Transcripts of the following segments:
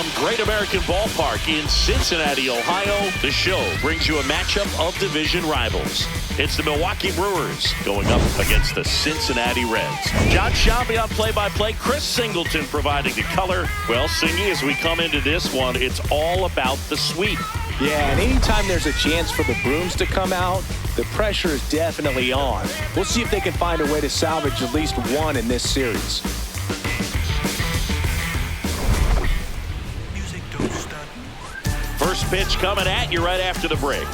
From Great American Ballpark in Cincinnati, Ohio, the show brings you a matchup of division rivals. It's the Milwaukee Brewers going up against the Cincinnati Reds. John Shelby on play-by-play, Chris Singleton providing the color. Well, Singy, as we come into this one, it's all about the sweep. Yeah, and anytime there's a chance for the Brooms to come out, the pressure is definitely on. We'll see if they can find a way to salvage at least one in this series. First pitch coming at you right after the break.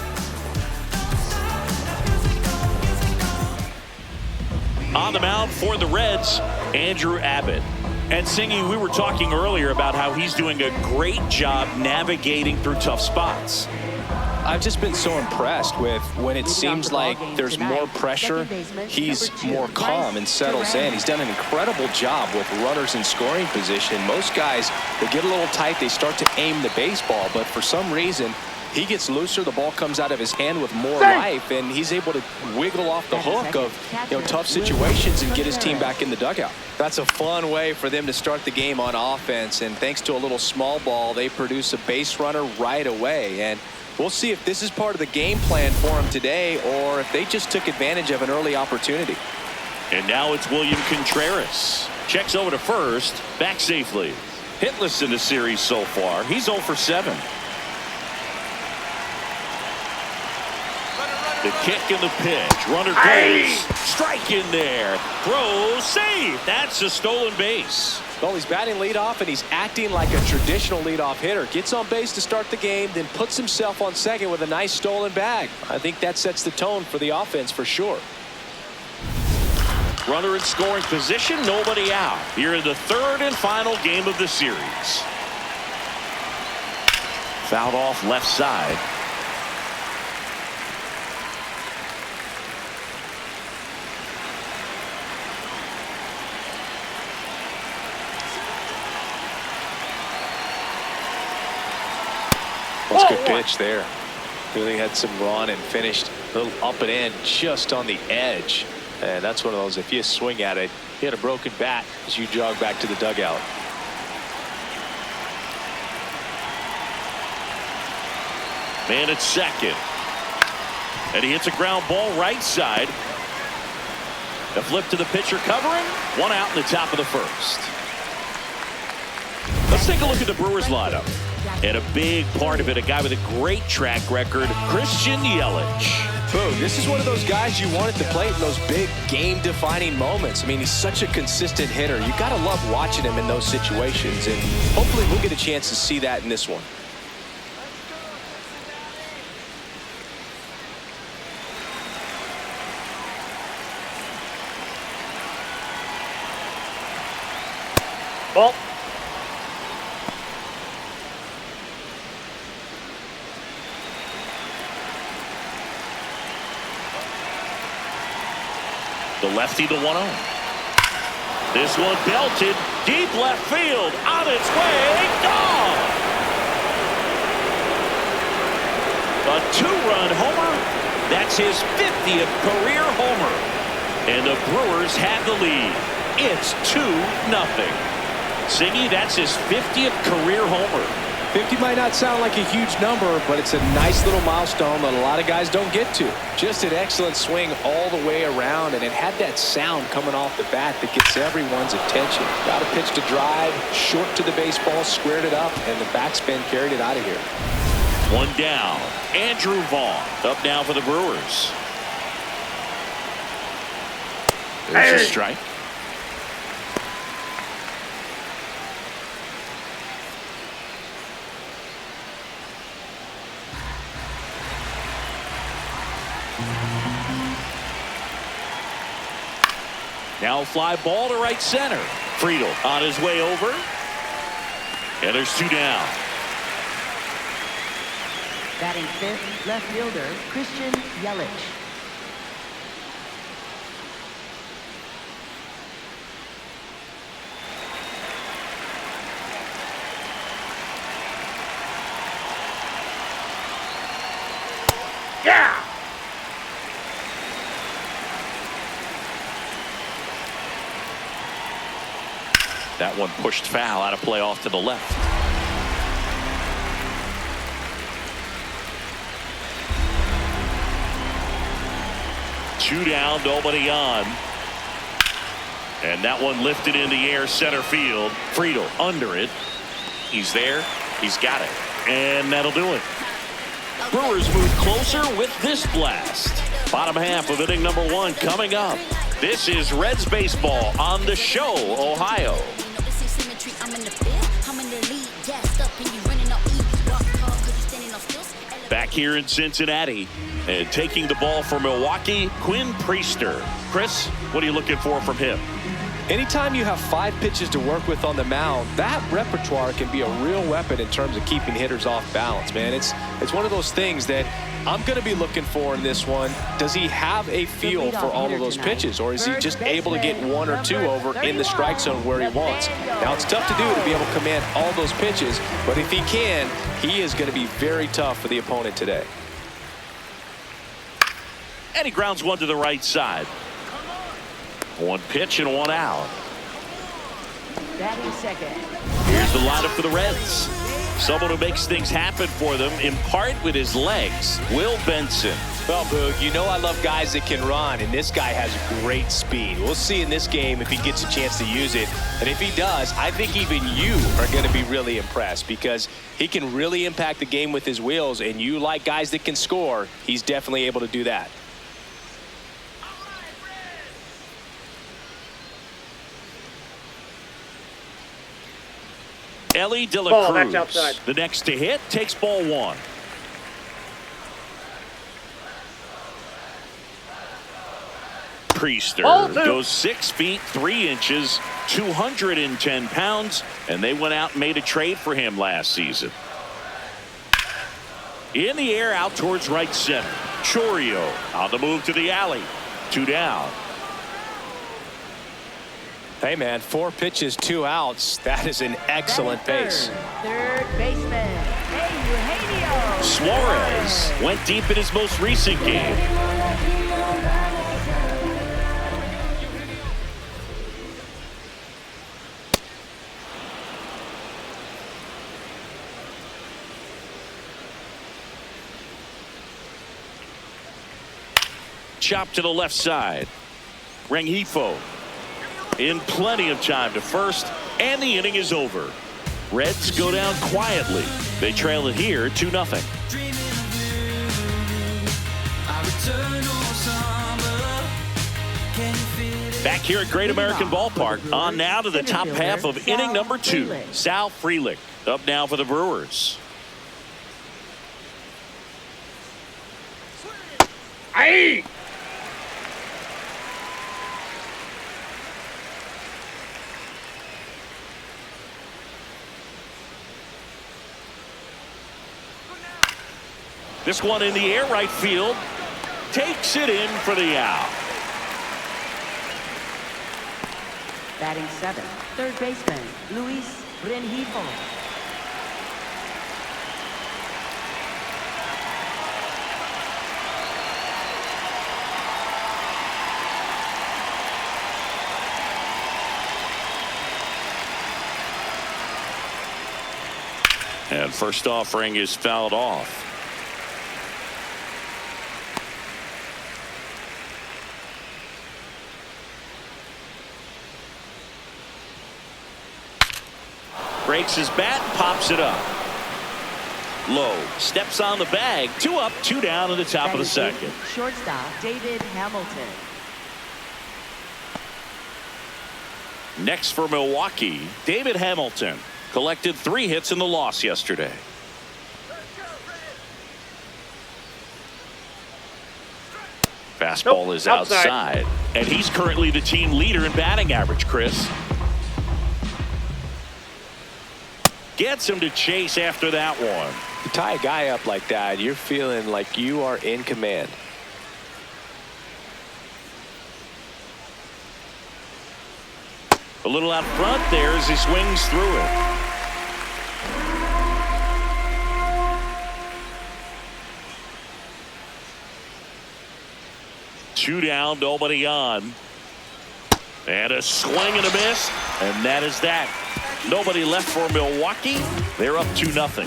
On the mound for the Reds, Andrew Abbott. And Singy, we were talking earlier about how he's doing a great job navigating through tough spots. I've just been so impressed with when it seems like there's more pressure, he's more calm and settles in. He's done an incredible job with runners in scoring position. Most guys, they get a little tight, they start to aim the baseball, but for some reason, he gets looser, the ball comes out of his hand with more life, and he's able to wiggle off the hook of tough situations and get his team back in the dugout. That's a fun way for them to start the game on offense, and thanks to a little small ball, they produce a base runner right away. And we'll see if this is part of the game plan for them today or if they just took advantage of an early opportunity. And now it's William Contreras. Checks over to first, back safely. Hitless in the series so far. He's 0 for 7. The kick and the pitch. Runner goes. Strike in there. Throw, save. That's a stolen base. Well, he's batting leadoff, and he's acting like a traditional leadoff hitter. Gets on base to start the game, then puts himself on second with a nice stolen bag. I think that sets the tone for the offense for sure. Runner in scoring position, nobody out. Here in the third and final game of the series. Fouled off left side. That's a good pitch there. Really had some run and finished a little up and in just on the edge. And that's one of those, if you swing at it, you had a broken bat as you jog back to the dugout. Man at second. And he hits a ground ball right side. A flip to the pitcher covering. One out in the top of the first. Let's take a look at the Brewers lineup. And a big part of it, a guy with a great track record, Christian Yelich. Boom, this is one of those guys you want at the plate in those big game-defining moments. I mean, he's such a consistent hitter. You got to love watching him in those situations, and hopefully we'll get a chance to see that in this one. Ball. The lefty, the 1-0. This one belted deep left field, on its way, gone. A 2-run homer. That's his 50th career homer. And the Brewers have the lead. It's 2-0. Singy, that's his 50th career homer. 50 might not sound like a huge number, but it's a nice little milestone that a lot of guys don't get to. Just an excellent swing all the way around, and it had that sound coming off the bat that gets everyone's attention. Got a pitch to drive, short to the baseball, squared it up, and the backspin carried it out of here. One down. Andrew Vaughn up now for the Brewers. There's a strike. Now fly ball to right center. Friedel on his way over. And there's 2 down. Batting fifth, left fielder, Christian Yelich. Yeah! That one pushed foul out of play off to the left. 2 down, nobody on. And that one lifted in the air, center field. Friedel under it. He's there. He's got it. And that'll do it. Brewers move closer with this blast. Bottom half of inning number 1 coming up. This is Reds baseball on The Show, Ohio. Back here in Cincinnati, and taking the ball for Milwaukee, Quinn Priester. Chris, what are you looking for from him? Anytime you have 5 pitches to work with on the mound, that repertoire can be a real weapon in terms of keeping hitters off balance, man. It's one of those things that I'm going to be looking for in this one. Does he have a feel for all of those pitches, or is he just able to get 1 or 2 over in the strike zone where he wants? Now, it's tough to do to be able to command all those pitches, but if he can, he is going to be very tough for the opponent today. And he grounds one to the right side. 1 pitch and 1 out. Batting second. Here's the lineup for the Reds. Someone who makes things happen for them, in part with his legs, Will Benson. Well, Boog, you know I love guys that can run, and this guy has great speed. We'll see in this game if he gets a chance to use it. And if he does, I think even you are going to be really impressed because he can really impact the game with his wheels, and you like guys that can score, he's definitely able to do that. Ellie De La Cruz, the next to hit, takes ball 1. Priester goes 6 feet 3 inches, 210 pounds, and they went out and made a trade for him last season. In the air, out towards right center. Chourio on the move to the alley. 2 down. Hey, man, 4 pitches, 2 outs. That is an excellent pace. Third baseman, Eugenio. Suarez went deep in his most recent game. Chop to the left side. Rengifo in plenty of time to first, and the inning is over. Reds go down quietly. They trail it here 2-0. Back here at Great American Ballpark, on now to the top half of inning number 2. Sal Frelick up now for the Brewers. Aye. This one in the air, right field. Takes it in for the out. Batting 7th, third baseman, Luis Rengifo. And first offering is fouled off. Breaks his bat and pops it up. Low steps on the bag. 2 up, 2 down in the top of the second. Shortstop David Hamilton. Next for Milwaukee, David Hamilton collected 3 hits in the loss yesterday. Fastball is outside, and he's currently the team leader in batting average, Chris. Gets him to chase after that one. You tie a guy up like that, you're feeling like you are in command. A little out front there as he swings through it. Two down, nobody on. And a swing and a miss, and that is that. Nobody left for Milwaukee. They're up 2-0.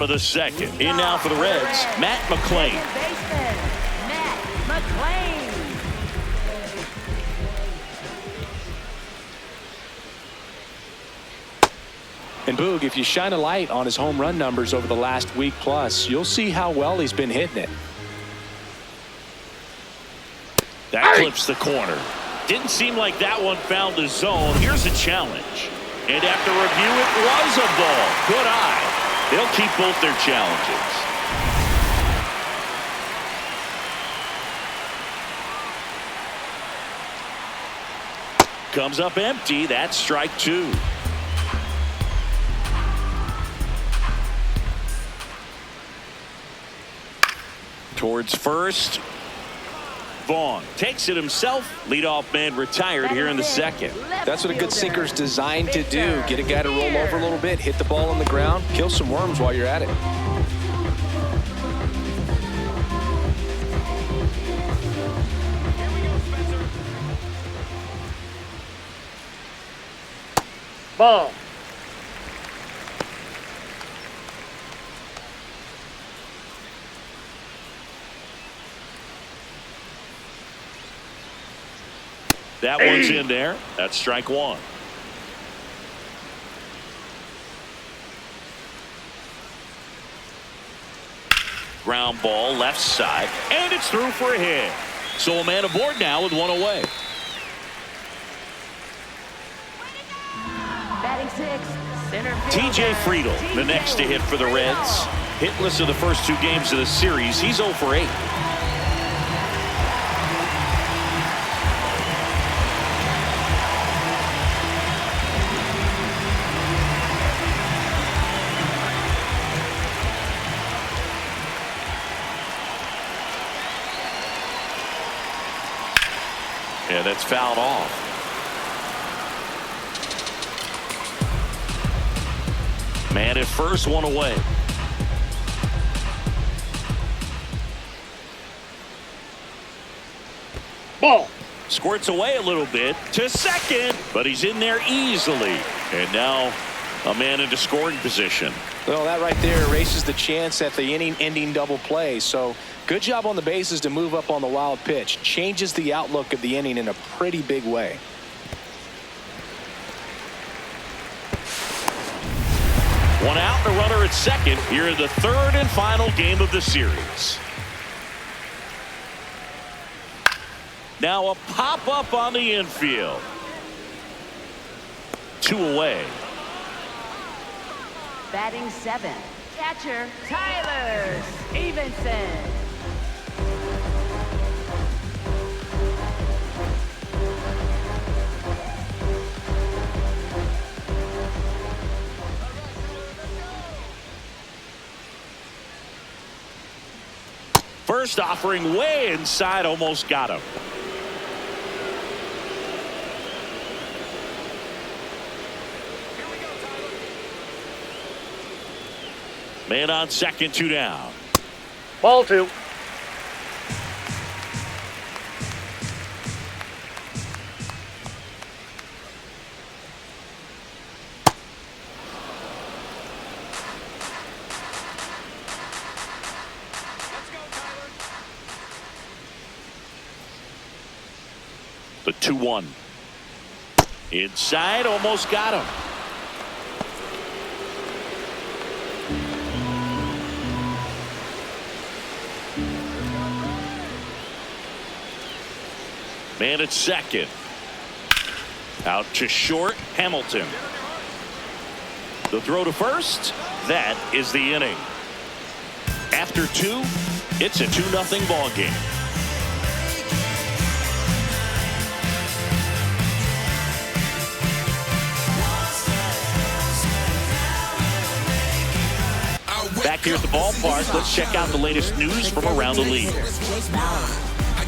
bottom of the second. In now for the Reds, Matt McClain. Matt McClain. And Boog, if you shine a light on his home run numbers over the last week plus, you'll see how well he's been hitting it. That clips the corner. Didn't seem like that one found the zone. Here's a challenge. And after review, it was a ball. Good eye. They'll keep both their challenges. Comes up empty. That's strike two. Towards first. Vaughn takes it himself. Leadoff man retired here in the second. That's what a good sinker's designed to do. Get a guy to roll over a little bit, hit the ball on the ground, kill some worms while you're at it. Ball. That one's in there. That's strike one. Ground ball left side, and it's through for a hit. So a man aboard now with one away. Batting sixth, center TJ Friedl, the next to hit for the Reds. Hitless in the first two games of the series. He's 0 for 8. Yeah, that's fouled off. Man at first, one away. Ball. Squirts away a little bit to second, but he's in there easily. And now a man into scoring position. Well, that right there erases the chance at the inning-ending double play. So good job on the bases to move up on the wild pitch. Changes the outlook of the inning in a pretty big way. One out, the runner at second here in the third and final game of the series. Now a pop-up on the infield. Two away. Batting seventh, catcher Tyler Stevenson. First offering way inside, almost got him. Man on second, two down. Ball two. The 2-1. Inside, almost got him. Man at second. Out to short, Hamilton. The throw to first. That is the inning. After two, it's a 2-0 ball game. Back here at the ballpark, let's check out the latest news from around the league. I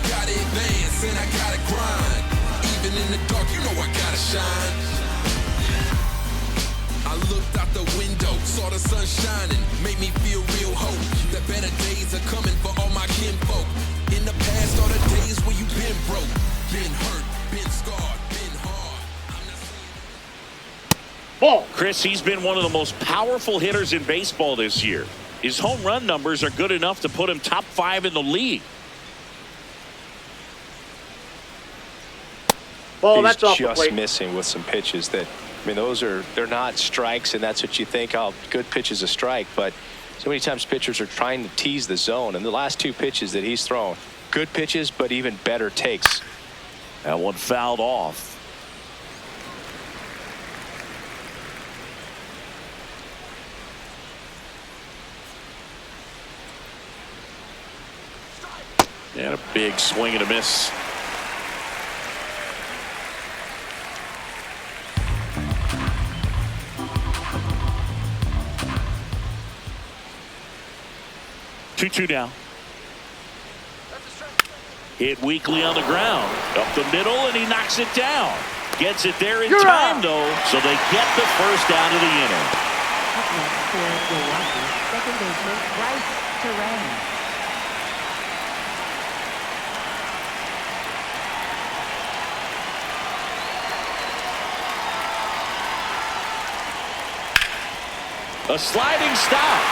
got it advance and I got it grind. Even in the dark, you know I gotta shine. I looked out the window, saw the sun shining, made me feel real hope. The better days are coming for all my kinfolk. In the past, all the days where you been broke, been hurt, been scarred, been hard. I'm not saying... Ball. Chris, he's been one of the most powerful hitters in baseball this year. His home run numbers are good enough to put him top 5 in the league. Ball, He's that's off the just plate. missing with some pitches that, I mean, they're not strikes, and that's what you think, oh, good pitch is a strike. But so many times pitchers are trying to tease the zone, and the last 2 pitches that he's thrown, good pitches, but even better takes. That one fouled off. And a big swing and a miss. Two now. Hit weakly on the ground. Up the middle, and he knocks it down. Gets it there in time, though, so they get the first out of the inning. Up next for Milwaukee, second baseman Bryce Terran. A sliding stop.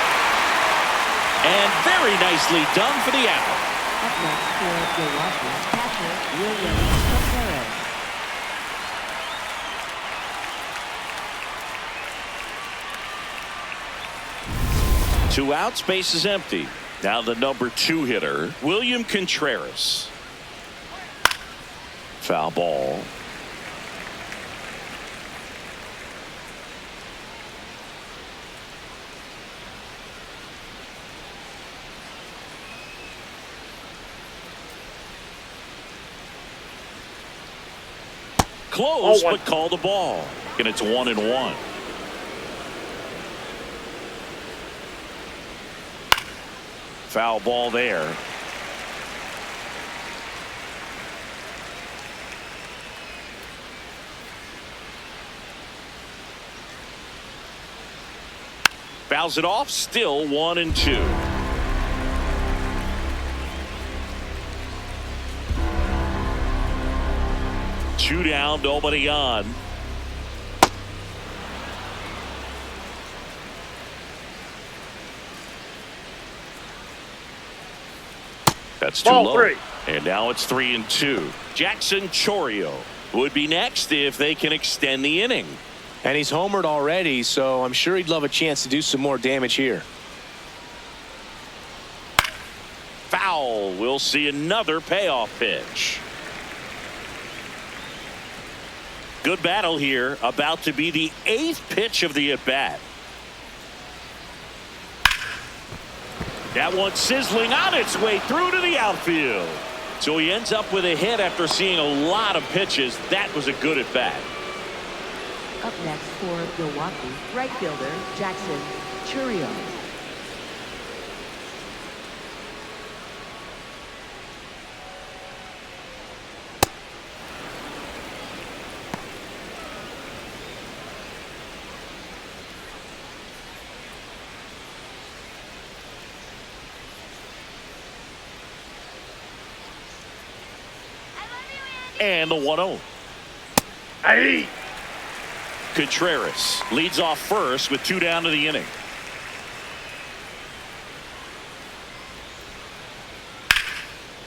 And very nicely done for the out. Up next for Milwaukee, catcher William Contreras. 2 outs, base is empty. Now the number 2 hitter, William Contreras. Foul ball. Close, but call the ball. And it's 1-1. Foul ball there. Fouls it off, still 1-2. Two down, nobody on. That's too low. 3. And now it's 3-2. Jackson Chourio would be next if they can extend the inning. And he's homered already, so I'm sure he'd love a chance to do some more damage here. Foul. We'll see another payoff pitch. Good battle here. About to be the 8th pitch of the at-bat. That one sizzling on its way through to the outfield. So he ends up with a hit after seeing a lot of pitches. That was a good at-bat. Up next for Milwaukee, right fielder Jackson Chourio. And the 1-0. Hey. Contreras leads off first with 2 down to the inning.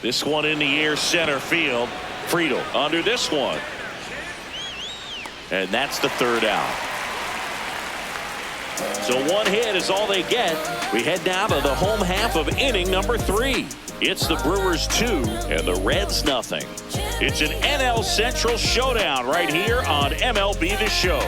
This one in the air, center field. Friedel under this one. And that's the 3rd out. So 1 hit is all they get. We head down to the home half of inning number 3. It's the Brewers 2 and the Reds nothing. It's an NL Central showdown right here on MLB The Show.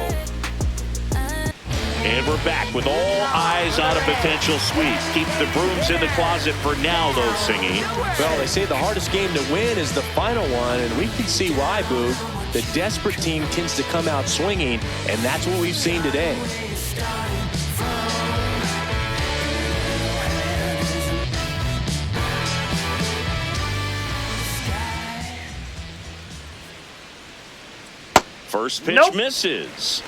And we're back with all eyes on a potential sweep. Keep the brooms in the closet for now, though, Singy. Well, they say the hardest game to win is the final one, and we can see why, Boog. The desperate team tends to come out swinging, and that's what we've seen today. First pitch misses.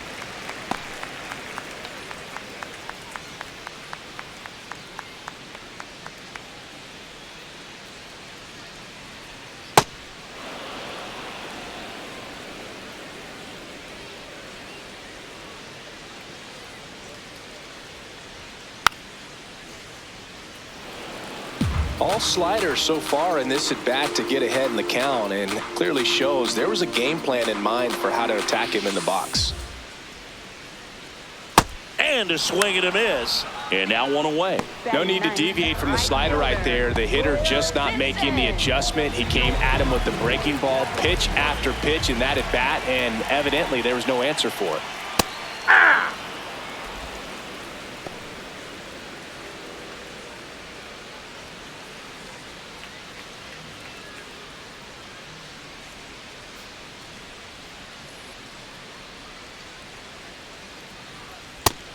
All sliders so far in this at bat to get ahead in the count, and clearly shows there was a game plan in mind for how to attack him in the box. And a swing and a miss. And now one away. No need to deviate from the slider right there. The hitter just not making the adjustment. He came at him with the breaking ball, pitch after pitch in that at bat, and evidently there was no answer for it. Ah!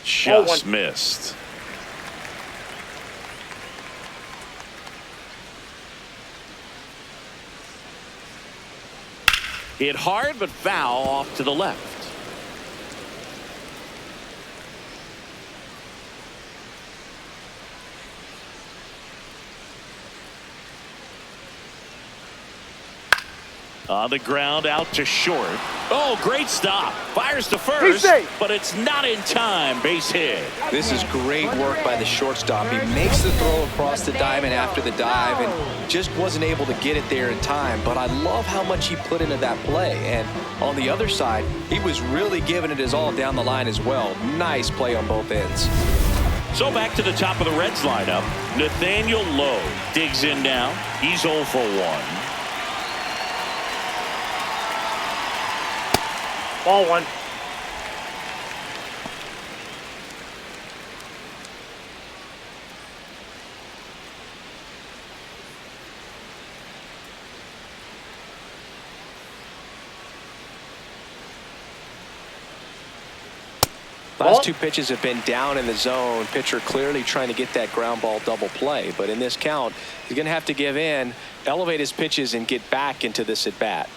Just missed. Hit hard but foul off to the left. On the ground out to short. Oh, great stop. Fires to first, but it's not in time. Base hit. This is great work by the shortstop. He makes the throw across the diamond after the dive and just wasn't able to get it there in time. But I love how much he put into that play. And on the other side, he was really giving it his all down the line as well. Nice play on both ends. So back to the top of the Reds lineup. Nathaniel Lowe digs in now. He's 0 for 1. Ball one. Last two pitches have been down in the zone. Pitcher clearly trying to get that ground ball double play. But in this count, he's going to have to give in, elevate his pitches, and get back into this at bat.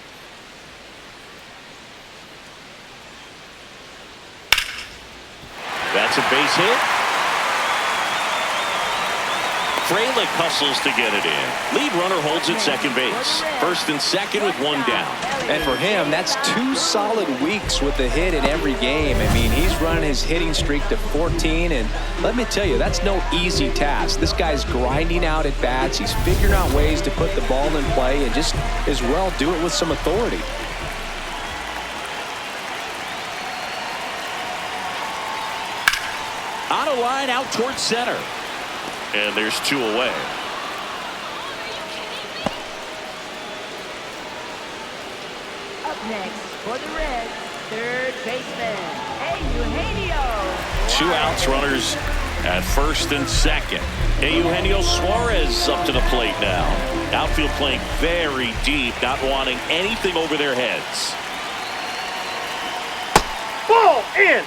That's a base hit. Fralick hustles to get it in. Lead runner holds at second base. First and second with one down. And for him, that's 2 solid weeks with the hit in every game. I mean, he's running his hitting streak to 14, and let me tell you, that's no easy task. This guy's grinding out at bats. He's figuring out ways to put the ball in play and just as well do it with some authority. On a line out towards center. And there's 2 away. Up next for the Reds, third baseman, Eugenio. 2 outs, runners at first and second. Eugenio Suarez up to the plate now. Outfield playing very deep, not wanting anything over their heads. Ball in.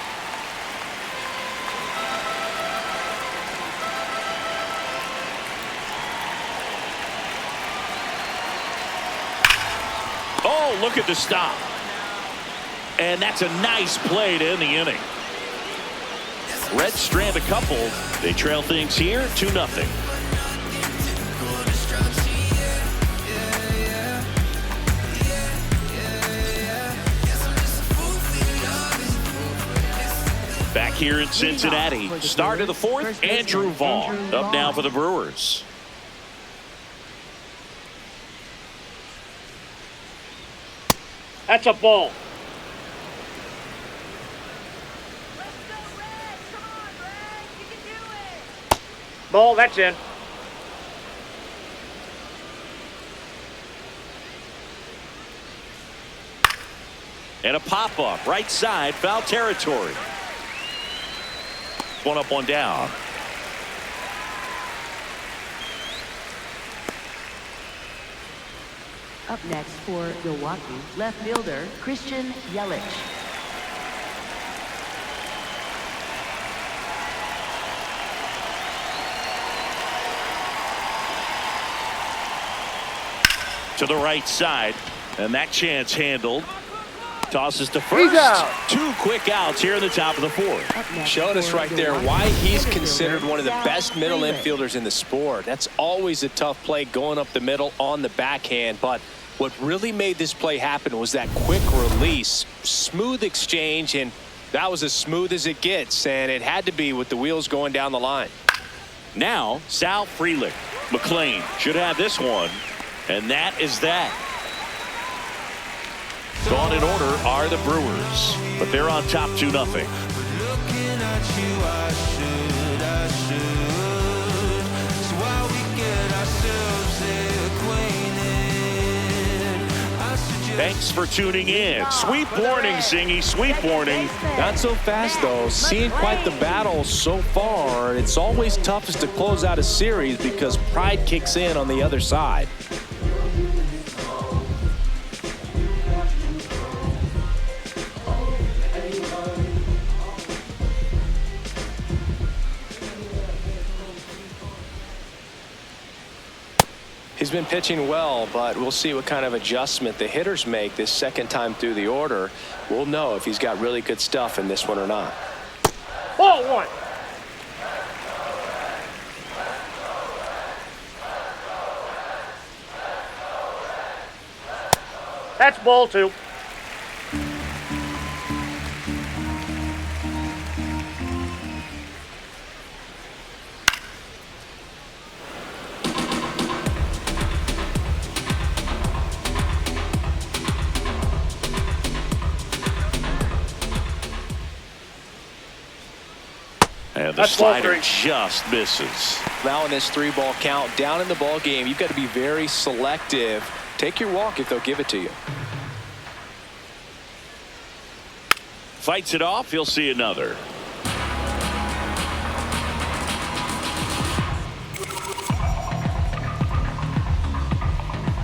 Oh, look at the stop. And that's a nice play to end the inning. Reds strand a couple. They trail things here 2-0. Back here in Cincinnati. Start of the 4th, Andrew Vaughn up now for the Brewers. That's a ball. Ball, that's in. And a pop-up, right side, foul territory. 1 up, 1 down. Up next for Milwaukee, left fielder Christian Yelich. To the right side, and that chance handled. Tosses to first. He's out. 2 quick outs here in the top of the 4th. Showing us right there why he's considered one of the best middle infielders in the sport. That's always a tough play going up the middle on the backhand, but what really made this play happen was that quick release, smooth exchange, and that was as smooth as it gets, and it had to be with the wheels going down the line. Now, Sal Frelick. McLean should have this one. And that is that. Gone in order are the Brewers, but they're on top 2-0. Thanks for tuning in. Sweet warning, Zingy. Sweet warning. Not so fast, though. Seeing quite the battle so far. It's always toughest to close out a series because pride kicks in on the other side. He's been pitching well, but we'll see what kind of adjustment the hitters make this second time through the order. We'll know if he's got really good stuff in this one or not. Ball 1. That's ball 2. And the slider just misses. Now in this 3-ball count, down in the ball game, you've got to be very selective. Take your walk if they'll give it to you. Fights it off. He'll see another.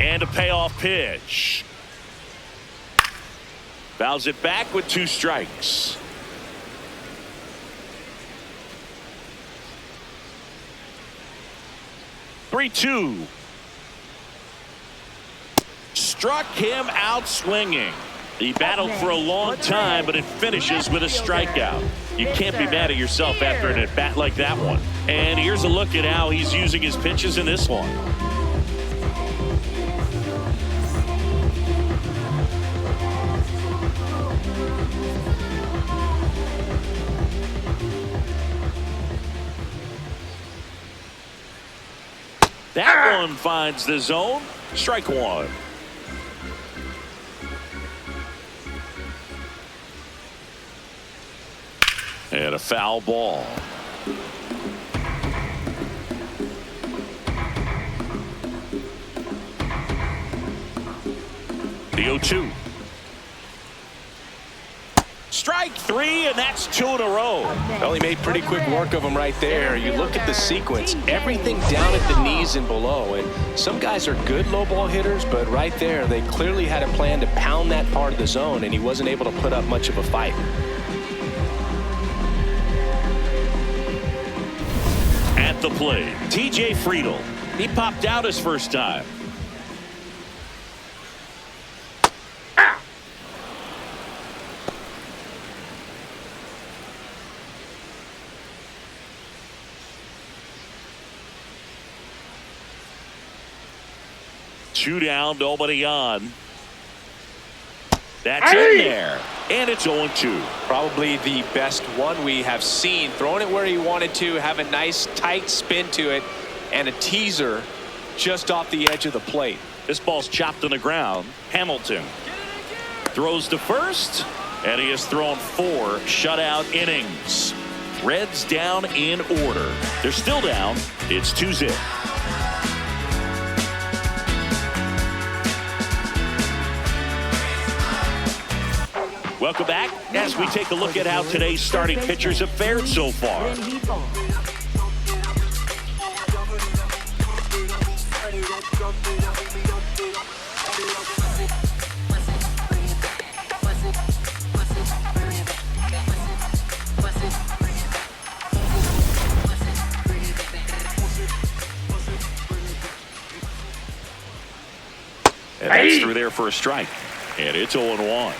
And a payoff pitch. Fouls it back with 2 strikes. Three-2. Struck him out swinging. He battled for a long time, but it finishes with a strikeout. You can't be mad at yourself after an at-bat like that one. And here's a look at how he's using his pitches in this one. That one finds the zone. Strike 1. And a foul ball. The 0-2. Strike 3, and that's 2 in a row. Well, he made pretty quick work of him right there. You look at the sequence, everything down at the knees and below. And some guys are good low ball hitters, but right there, they clearly had a plan to pound that part of the zone, and he wasn't able to put up much of a fight. At the plate, TJ Friedl. He popped out his first time. Two down, nobody on. That's in there. And it's 0-2. Probably the best one we have seen. Throwing it where he wanted to, have a nice tight spin to it, and a teaser just off the edge of the plate. This ball's chopped on the ground. Hamilton throws to first, and he has thrown 4 shutout innings. Reds down in order. They're still down. It's 2-0. Welcome back as we take a look at how today's starting pitchers have fared so far. And that's through there for a strike. And it's 0-1.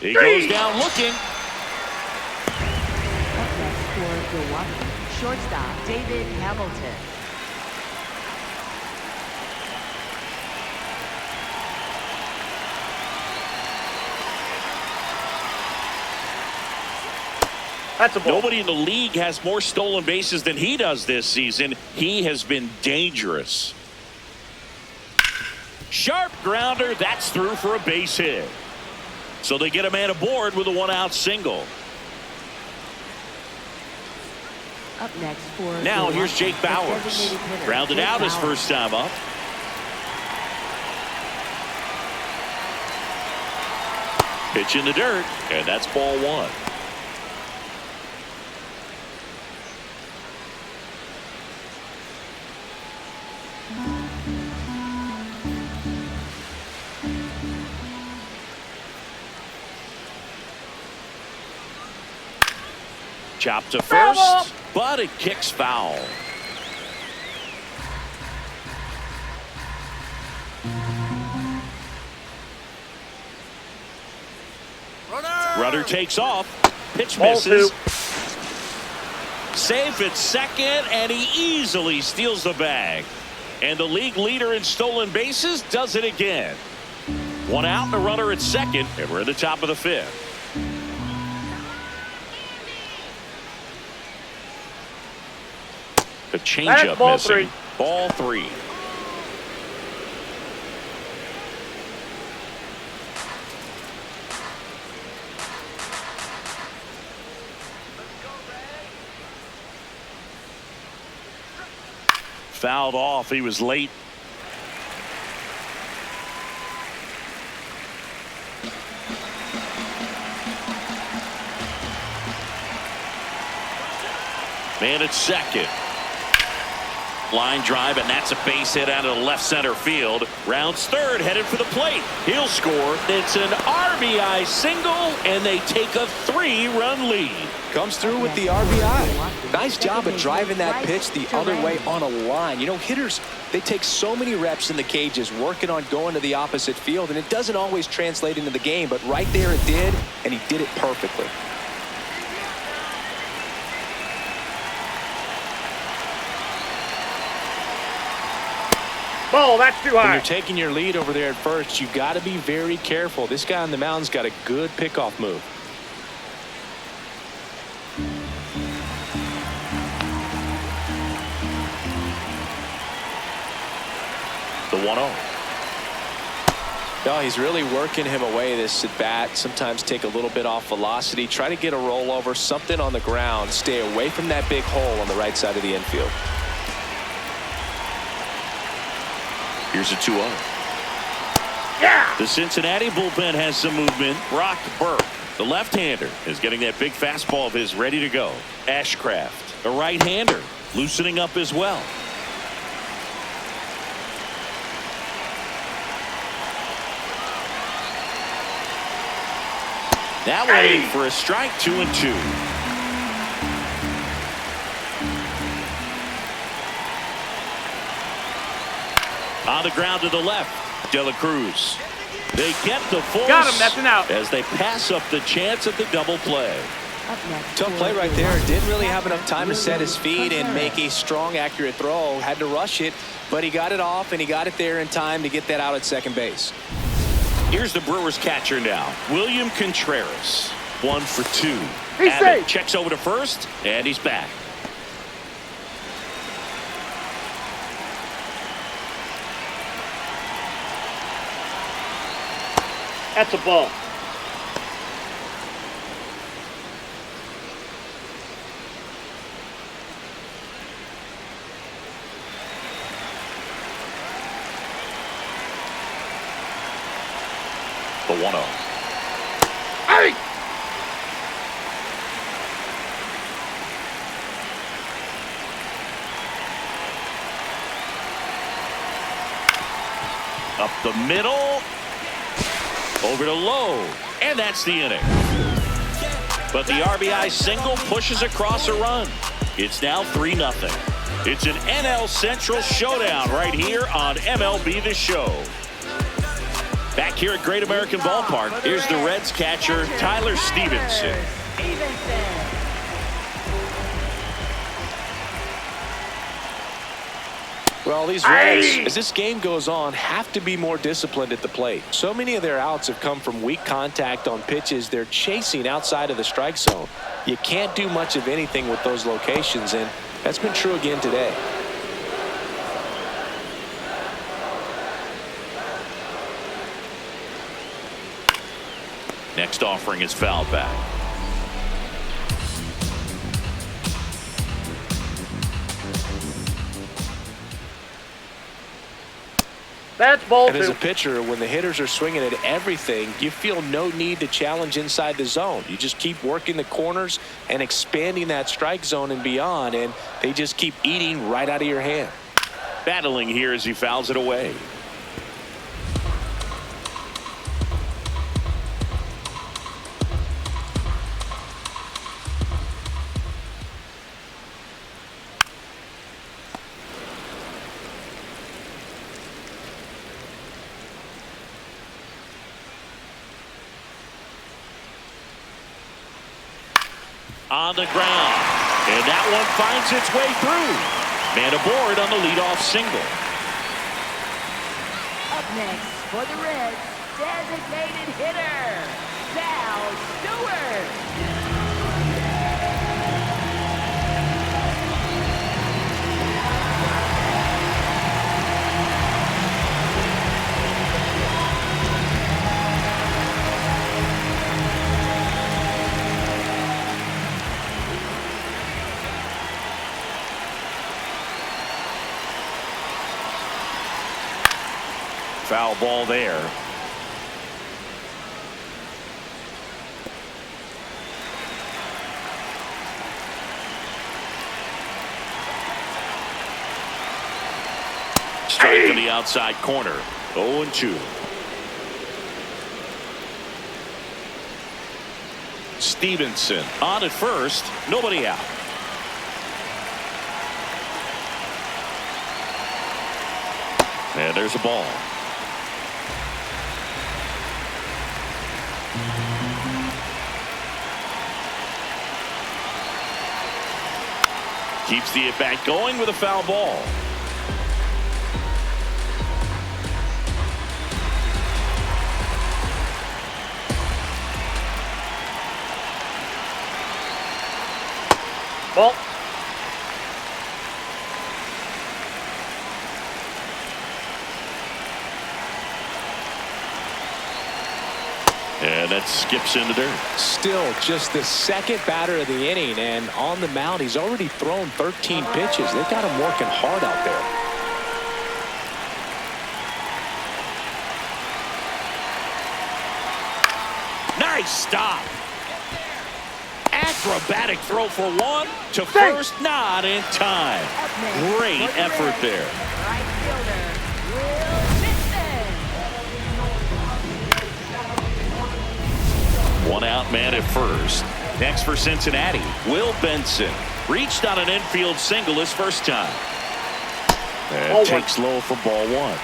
He goes down looking. Up next for Milwaukee, Shortstop, David Hamilton. That's a ball. Nobody in the league has more stolen bases than he does this season. He has been dangerous. Sharp grounder. That's through for a base hit. So they get a man aboard with a one-out single. Up next for Now here's Jake Bowers. Grounded out his first time up. Pitch in the dirt, and that's ball one. Chop to first, but it kicks foul. Runner takes off. Pitch misses. Safe at second, and he easily steals the bag. And the league leader in stolen bases does it again. One out and a runner at second, and we're at the top of the fifth. The changeup missing. Ball three. Fouled off. He was late. Man at second. Line drive, and that's a base hit out of the left center field. Rounds third, headed for the plate. He'll score. It's an RBI single, and they take a 3-run lead. Comes through with the RBI. Nice job of driving that pitch the other way on a line. You know, hitters, they take so many reps in the cages working on going to the opposite field, and it doesn't always translate into the game, but right there it did, and he did it perfectly. Ball, that's too high. When you're taking your lead over there at first, you've got to be very careful. This guy on the mound's got a good pickoff move. The 1-0. No, he's really working him away this at bat. Sometimes take a little bit off velocity. Try to get a rollover, something on the ground. Stay away from that big hole on the right side of the infield. Here's a 2-0. Yeah! The Cincinnati bullpen has some movement. Brock Burke, the left-hander, is getting that big fastball of his ready to go. Ashcraft, a right-hander, loosening up as well. That one in for a strike, 2-2. On the ground to the left, De La Cruz. They get the force. Got him, that's an out. As they pass up the chance at the double play. Tough play right there. Didn't really have enough time to set his feet and make a strong, accurate throw. Had to rush it, but he got it off, and he got it there in time to get that out at second base. Here's the Brewers catcher now, William Contreras. 1 for 2. He's Abbott safe. checks over to first, and he's back. That's a ball. The 1-0. Hey! Up the middle. Over to Lowe. And that's the inning. But the RBI single pushes across a run. It's now 3-0. It's an NL Central showdown right here on MLB The Show. Back here at Great American Ballpark, here's the Reds catcher, Tyler Stevenson. Well, these Reds, as this game goes on, have to be more disciplined at the plate. So many of their outs have come from weak contact on pitches they're chasing outside of the strike zone. You can't do much of anything with those locations, and that's been true again today. Next offering is fouled back. That's ball And as two. a pitcher, when the hitters are swinging at everything, you feel no need to challenge inside the zone. You just keep working the corners and expanding that strike zone and beyond, and they just keep eating right out of your hand. Battling here as he fouls it away. On the ground, and that one finds its way through. Man aboard on the leadoff single. Up next for the Reds, designated hitter, Sal Stewart. Foul ball there. Strike from the outside corner. 0-2. Stevenson on at first. Nobody out. And there's a ball. Keeps the at-bat going with a foul ball. Ball. And that skips in the dirt. Still just the second batter of the inning, and on the mound, he's already thrown 13 pitches. They've got him working hard out there. Nice stop. Acrobatic throw for one to first, not in time. Great effort there. Right fielder, Will Benson. One out man at first. Next for Cincinnati, Will Benson. Reached on an infield single his first time. And takes low for ball one.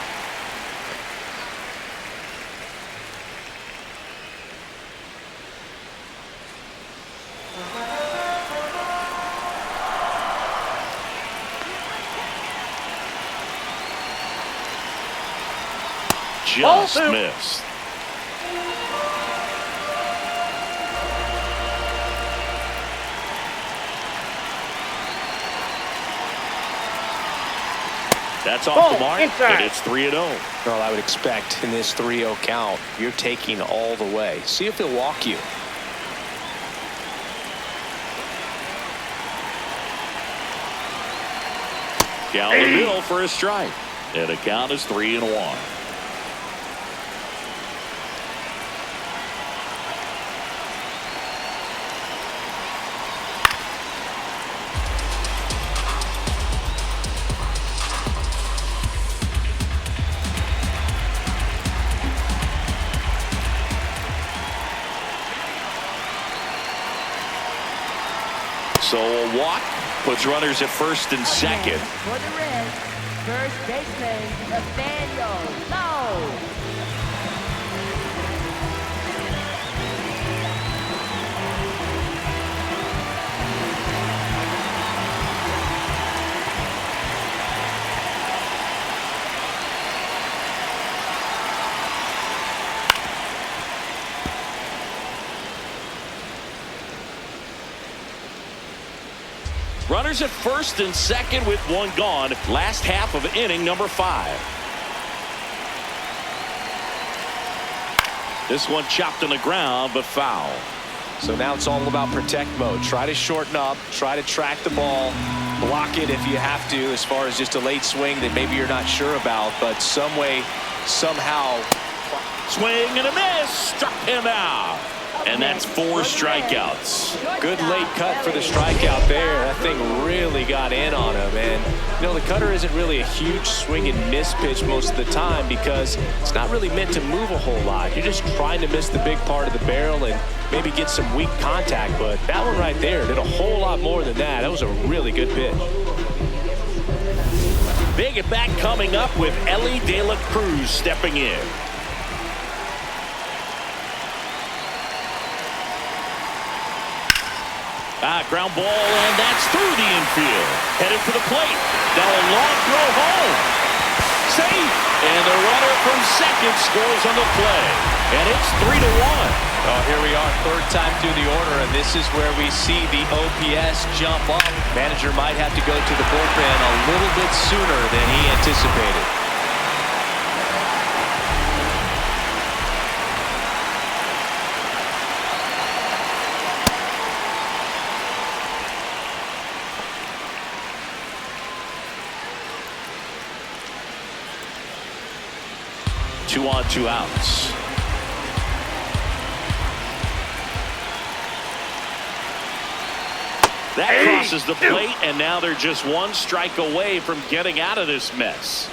Just missed. That's off the mark, and it's 3-0. Well, I would expect in this 3-0 count, you're taking all the way. See if he'll walk you. Down the middle for a strike. And the count is 3-1. So a walk puts runners at first and second. For the Reds, first baseman, Nathaniel Lowe. Runners at first and second with one gone. Last half of inning number 5. This one chopped on the ground, but foul. So now it's all about protect mode. Try to shorten up, try to track the ball, block it if you have to, as far as just a late swing that maybe you're not sure about, but some way, somehow. Swing and a miss, struck him out. And that's 4 strikeouts. Good late cut for the strikeout there. That thing really got in on him. And, you know, the cutter isn't really a huge swing and miss pitch most of the time because it's not really meant to move a whole lot. You're just trying to miss the big part of the barrel and maybe get some weak contact. But that one right there did a whole lot more than that. That was a really good pitch. Big at bat coming up with Ellie De La Cruz stepping in. Ground ball, and that's through the infield. Headed for the plate. Now a long throw home. Safe. And the runner from second scores on the play. And it's 3-1. Oh, here we are, third time through the order, and this is where we see the OPS jump up. Manager might have to go to the bullpen a little bit sooner than he anticipated. Two on, 2 outs. That crosses the plate, and now they're just 1 strike away from getting out of this mess.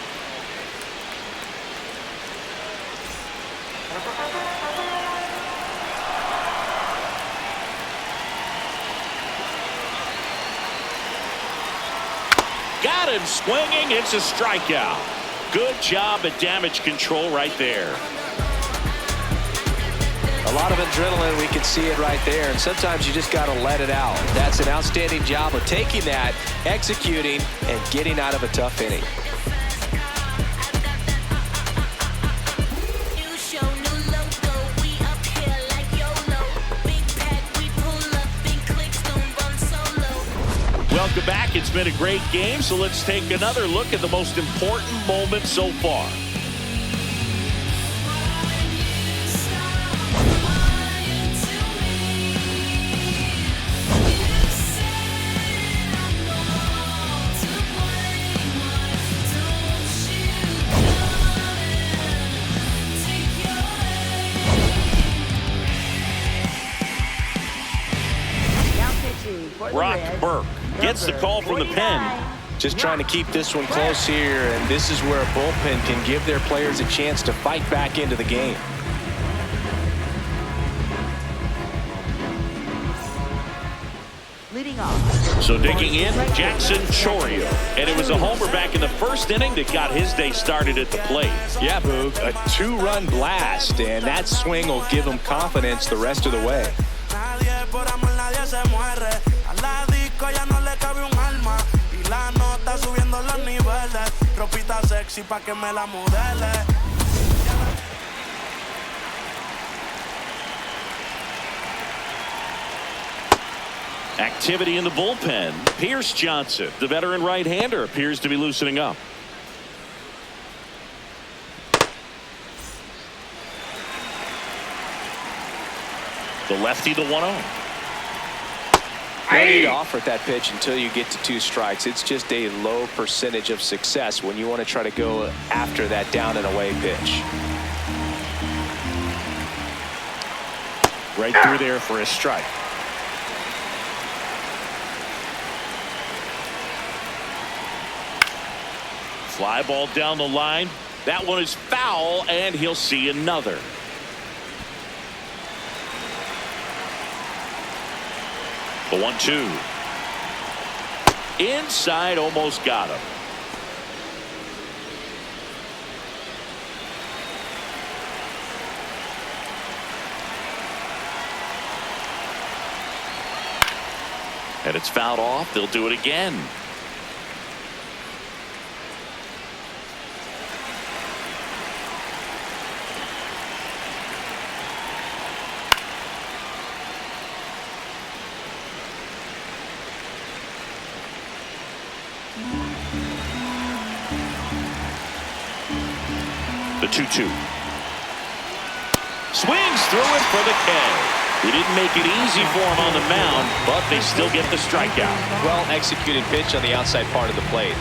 Got him swinging. It's a strikeout. Good job at damage control right there. A lot of adrenaline, we can see it right there, and sometimes you just got to let it out. That's an outstanding job of taking that, executing, and getting out of a tough inning. Welcome back. It's been a great game, so let's take another look at the most important moment so far. Brock Burke gets the call from the pen. Just trying to keep this one close here, and this is where a bullpen can give their players a chance to fight back into the game. Leading off. So digging in, Jackson Chourio. And it was a homer back in the first inning that got his day started at the plate. Yeah, Boog, a 2-run blast, and that swing will give him confidence the rest of the way. Activity in the bullpen. Pierce Johnson, the veteran right-hander, appears to be loosening up. The lefty, the 1-0. No need to offer that pitch until you get to 2 strikes. It's just a low percentage of success when you want to try to go after that down and away pitch. Right through there for a strike. Fly ball down the line. That one is foul, and he'll see another. The 1-2. Inside, almost got him. And it's fouled off. They'll do it again. The 2-2. Swings through it for the K. He didn't make it easy for him on the mound, but they still get the strikeout. Well executed pitch on the outside part of the plate.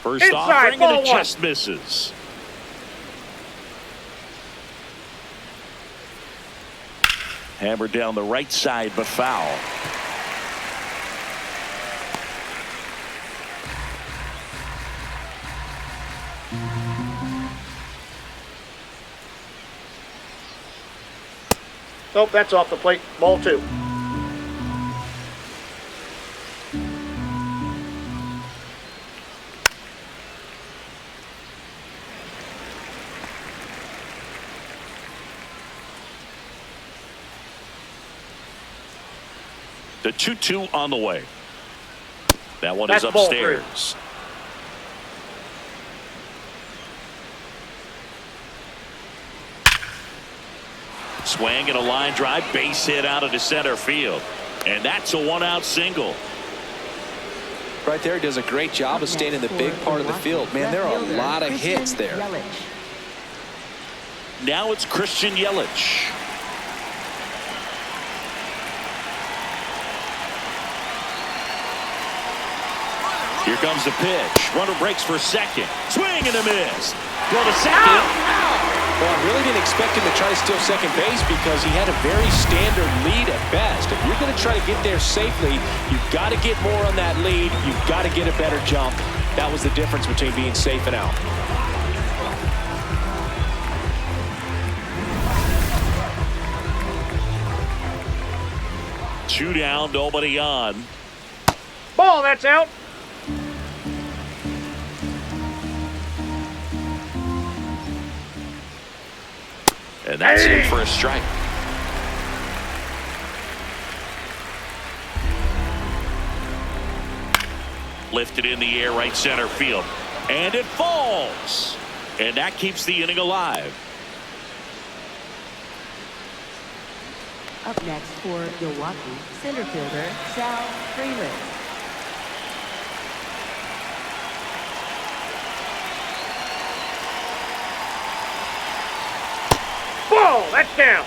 First Inside, offering ball and it one. just misses. Hammered down the right side, but foul. Nope, that's off the plate. Ball 2. The 2-2 on the way. That one That's is ball upstairs. Swing and a line drive, base hit out into center field. And that's a 1-out single. Right there, he does a great job of staying in the big part of the field. Man, there are a lot of hits there. Now it's Christian Yelich. Here comes the pitch. Runner breaks for second. Swing and a miss. Go to second. Well, I really didn't expect him to try to steal second base because he had a very standard lead at best. If you're going to try to get there safely, you've got to get more on that lead. You've got to get a better jump. That was the difference between being safe and out. Two down, nobody on. Ball, that's out. And that's in for a strike. Lifted in the air, right center field. And it falls. And that keeps the inning alive. Up next for Milwaukee, center fielder Sal Freeland. Ball, that's down.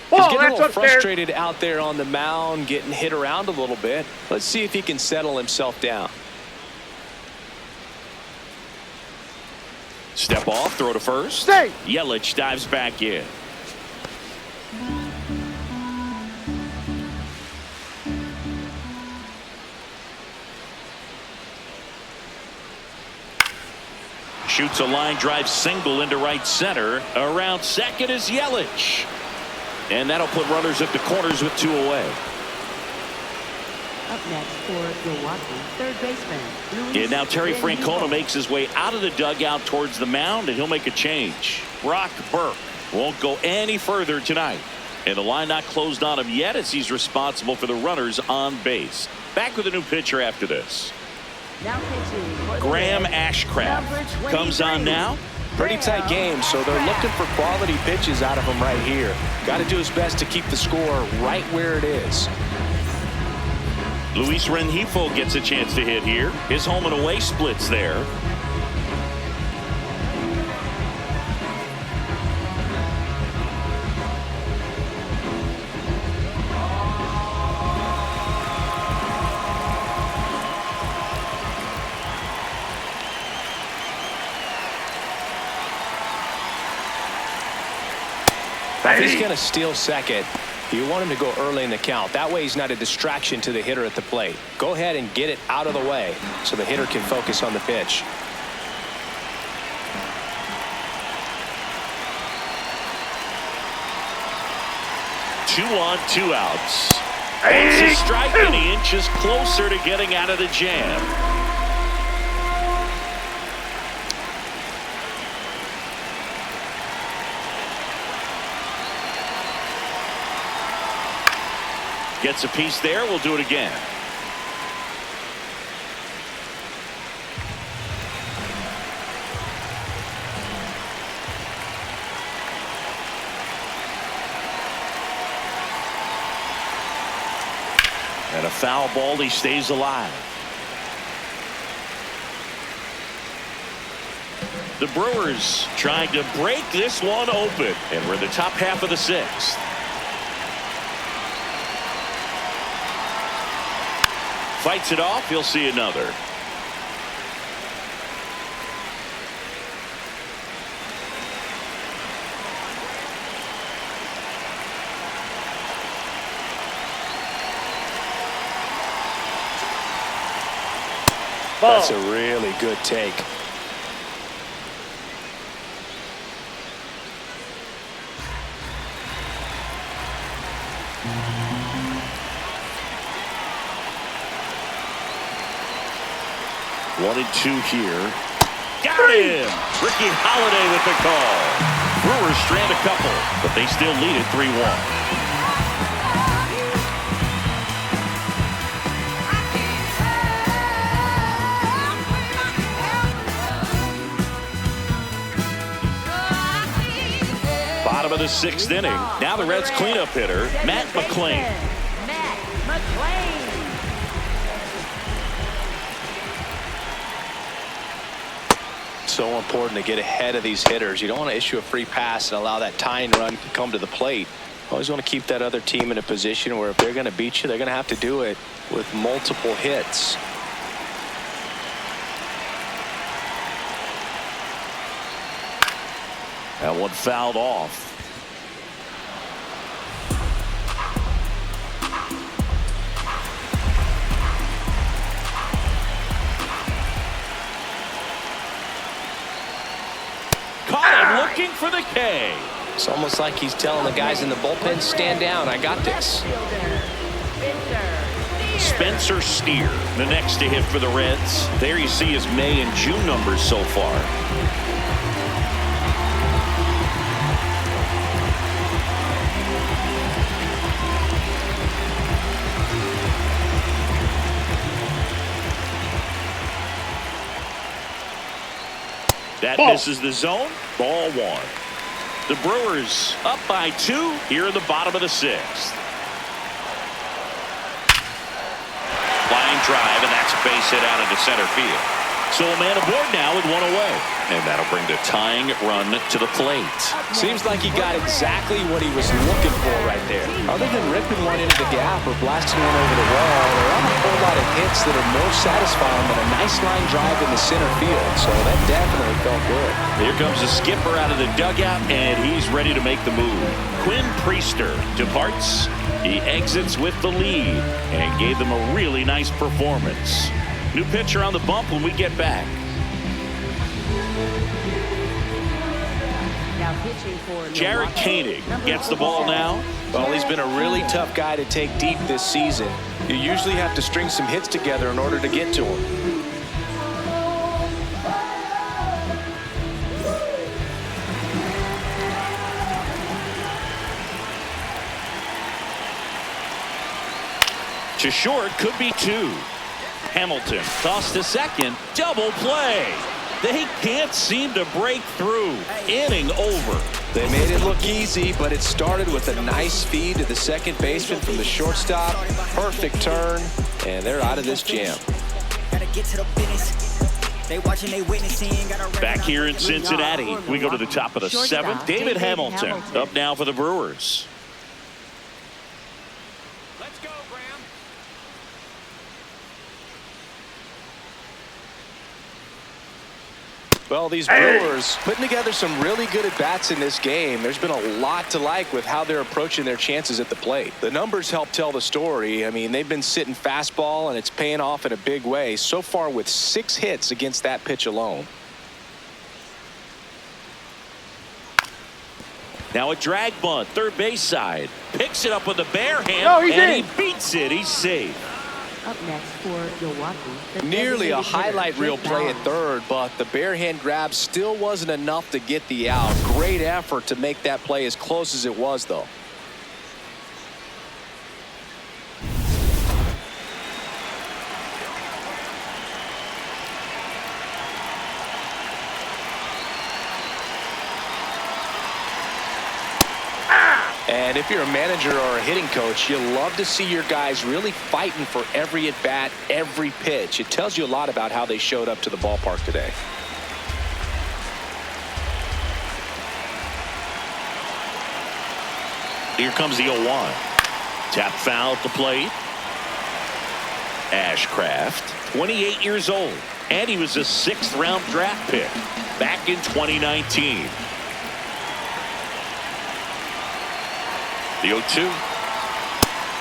He's Ball, getting a that's little upstairs. frustrated out there on the mound, getting hit around a little bit. Let's see if he can settle himself down. Step off, throw to first. Stay. Yelich dives back in. Shoots a line drive single into right center. Around second is Yelich. And that'll put runners at the corners with 2 away. Up next for Milwaukee, third baseman Luis And now Terry Francona Rengifo. makes his way out of the dugout towards the mound, and he'll make a change. Brock Burke won't go any further tonight. And the line not closed on him yet as he's responsible for the runners on base. Back with a new pitcher after this. Now pitching for the Graham Reds, number Ashcraft comes on 23. now. Pretty tight game, so they're looking for quality pitches out of him right here. Got to do his best to keep the score right where it is. Luis Rengifo gets a chance to hit here. His home and away splits there. If he's going to steal second, you want him to go early in the count. That way he's not a distraction to the hitter at the plate. Go ahead and get it out of the way so the hitter can focus on the pitch. Two on, 2 outs. It's a strike, and he inches closer to getting out of the jam. Gets a piece there. We'll do it again. And a foul ball. He stays alive. The Brewers trying to break this one open. And we're in the top half of the sixth. Fights it off. He'll see another. Ball. That's a really good take. One and two here. Got him! Ricky Holiday with the call. Brewers strand a couple, but they still lead it 3-1. Bottom of the sixth inning. Now the Reds cleanup hitter, Matt McClain. Matt McClain. So important to get ahead of these hitters. You don't want to issue a free pass and allow that tying run to come to the plate. Always want to keep that other team in a position where if they're going to beat you, they're going to have to do it with multiple hits. That one fouled off. Caught him looking for the K. It's almost like he's telling the guys in the bullpen, stand down, I got this. Spencer Steer, the next to hit for the Reds. There you see his May and June numbers so far. That misses the zone. Ball one. The Brewers up by 2 here in the bottom of the sixth. Line drive, and that's a base hit out into center field. So a man aboard now with one away. And that'll bring the tying run to the plate. Seems like he got exactly what he was looking for right there. Other than ripping one into the gap or blasting one over the wall, there aren't a whole lot of hits that are more satisfying than a nice line drive in the center field. So that definitely felt good. Here comes the skipper out of the dugout, and he's ready to make the move. Quinn Priester departs. He exits with the lead and gave them a really nice performance. New pitcher on the bump when we get back. Jared Koenig gets the ball now. Well, he's been a really tough guy to take deep this season. You usually have to string some hits together in order to get to him. To short, could be 2. Hamilton tossed to second. Double play. They can't seem to break through. Inning over. They made it look easy, but it started with a nice feed to the second baseman from the shortstop. Perfect turn, and they're out of this jam. Back here in Cincinnati, we go to the top of the 7th. David Hamilton up now for the Brewers. Well, these Brewers putting together some really good at-bats in this game. There's been a lot to like with how they're approaching their chances at the plate. The numbers help tell the story. I mean, they've been sitting fastball, and it's paying off in a big way. So far with 6 hits against that pitch alone. Now a drag bunt, third base side. Picks it up with the bare hand, and he beats it. He's safe. Up next for Milwaukee. Nearly a highlight reel play at third, but the bare hand grab still wasn't enough to get the out. Great effort to make that play as close as it was, though. And if you're a manager or a hitting coach, you love to see your guys really fighting for every at-bat, every pitch. It tells you a lot about how they showed up to the ballpark today. Here comes the 0-1. Tap foul at the plate. Ashcraft, 28 years old, and he was a 6th-round draft pick back in 2019. The 0-2.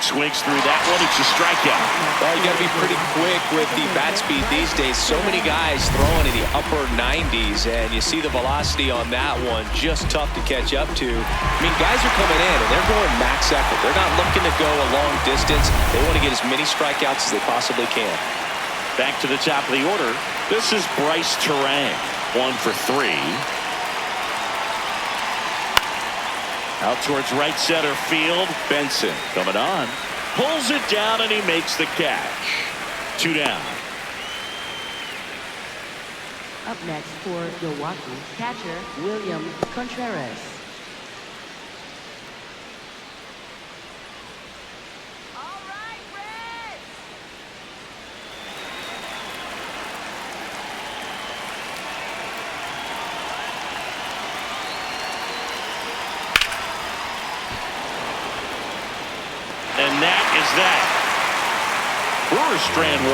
Swings through that one. It's a strikeout. Well, you got to be pretty quick with the bat speed these days. So many guys throwing in the upper 90s, and you see the velocity on that one. Just tough to catch up to. I mean, guys are coming in, and they're going max effort. They're not looking to go a long distance. They want to get as many strikeouts as they possibly can. Back to the top of the order. This is Bryce Terang, 1 for 3. Out towards right center field. Benson coming on. Pulls it down and he makes the catch. 2 down. Up next for Milwaukee, catcher William Contreras. All right, Reds! And that is that. Brewers strand 1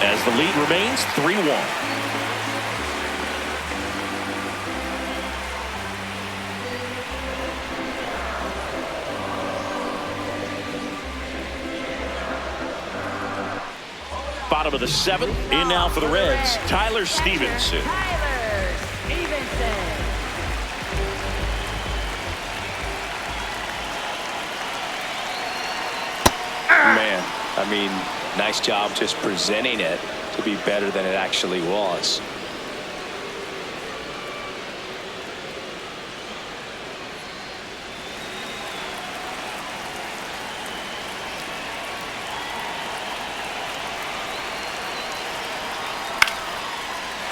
as the lead remains 3-1. Bottom of the 7th. In now for the Reds, Tyler Stevenson. Tyler Stevenson. Man, I mean, nice job just presenting it to be better than it actually was.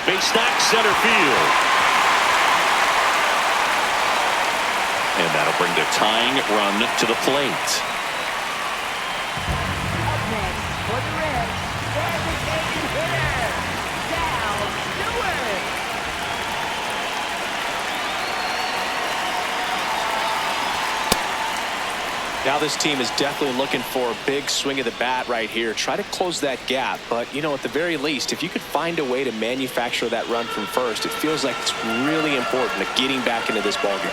Base knock center field. And that'll bring the tying run to the plate. Up next for the Reds, designated hitter, Dal Stewart. Now this team is definitely looking for a big swing of the bat right here. Try to close that gap. But, you know, at the very least, if you could find a way to manufacture that run from first, it feels like it's really important to getting back into this ballgame.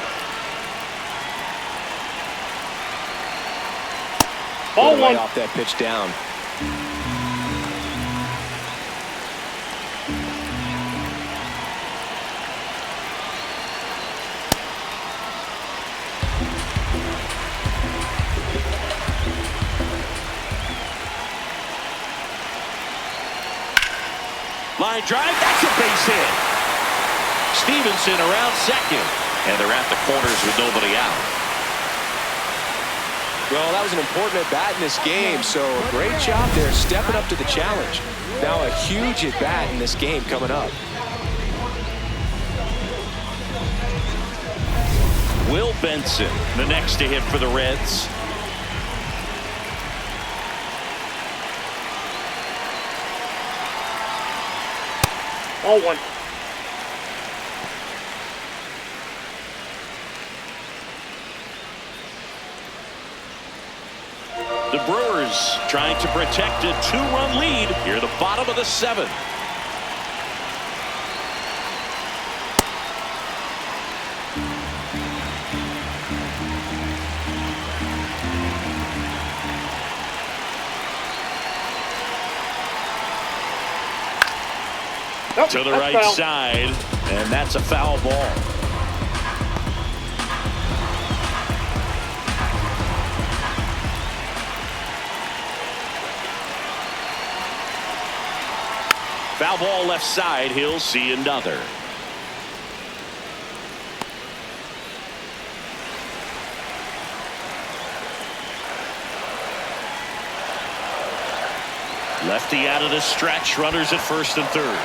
Ball Way 1. off that pitch down. Line drive, that's a base hit. Stevenson around second. And they're at the corners with nobody out. Well, that was an important at-bat in this game, so a great job there stepping up to the challenge. Now a huge at-bat in this game coming up. Will Benson, the next to hit for the Reds. Ball 1. The Brewers trying to protect a 2-run lead here at the bottom of the 7th. Nope, To the that's right foul. side, and that's a foul ball. Foul ball left side. He'll see another. Lefty out of the stretch. Runners at first and third.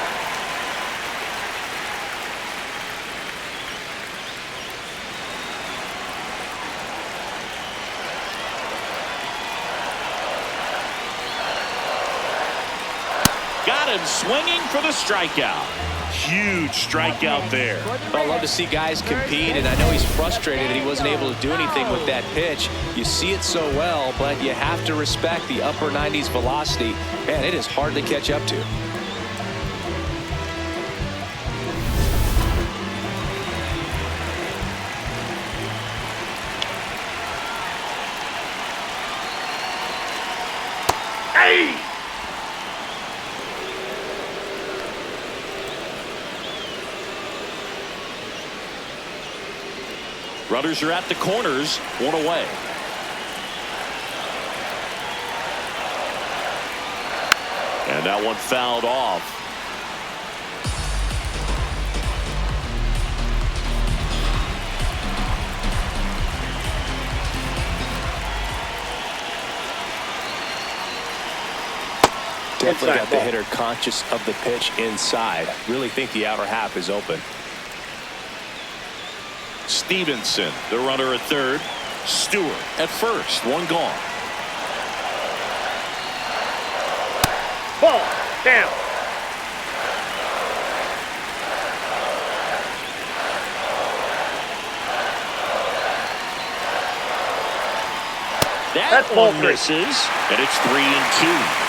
And swinging for the strikeout. Huge strikeout there. I love to see guys compete, and I know he's frustrated that he wasn't able to do anything with that pitch. You see it so well, but you have to respect the upper 90s velocity. Man, it is hard to catch up to. Hey! Runners are at the corners, one away. And that one fouled off. Definitely got the hitter conscious of the pitch inside. Really think the outer half is open. Stevenson, the runner at third. Stewart at first, one gone. Ball. Down. That ball one three. misses, and it's 3-2.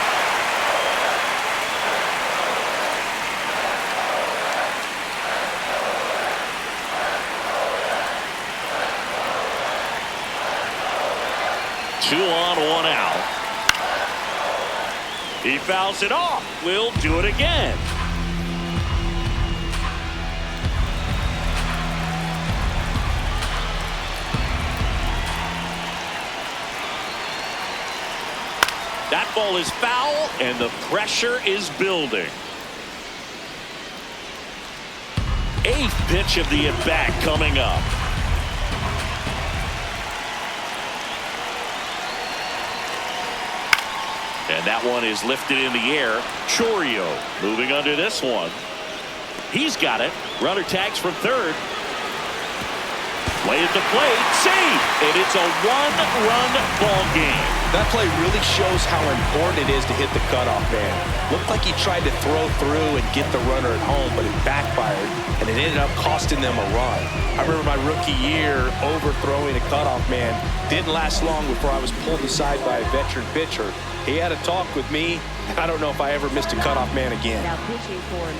Two on, one out. He fouls it off. We'll do it again. That ball is foul, and the pressure is building. Eighth pitch of the at-bat coming up. And that one is lifted in the air. Chourio moving under this one. He's got it. Runner tags from third. Play at the plate. Save. And it's a one-run ball game. That play really shows how important it is to hit the cutoff man. Looked like he tried to throw through and get the runner at home, but it backfired, and it ended up costing them a run. I remember my rookie year overthrowing a cutoff man. Didn't last long before I was pulled aside by a veteran pitcher. He had a talk with me. I don't know if I ever missed a cutoff man again.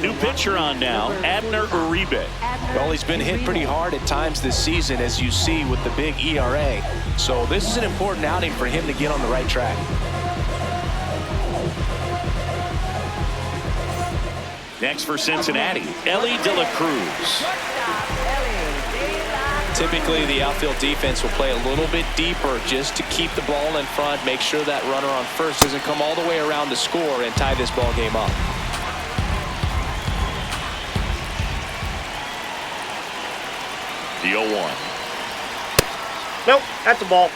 New pitcher on now, Abner Uribe. Well, he's been hit pretty hard at times this season, as you see with the big ERA. So this is an important outing for him to get on the right track. Next for Cincinnati, Ellie De La Cruz. Typically, the outfield defense will play a little bit deeper just to keep the ball in front, make sure that runner on first doesn't come all the way around to score and tie this ball game up. The 0-1. Nope, that's a ball.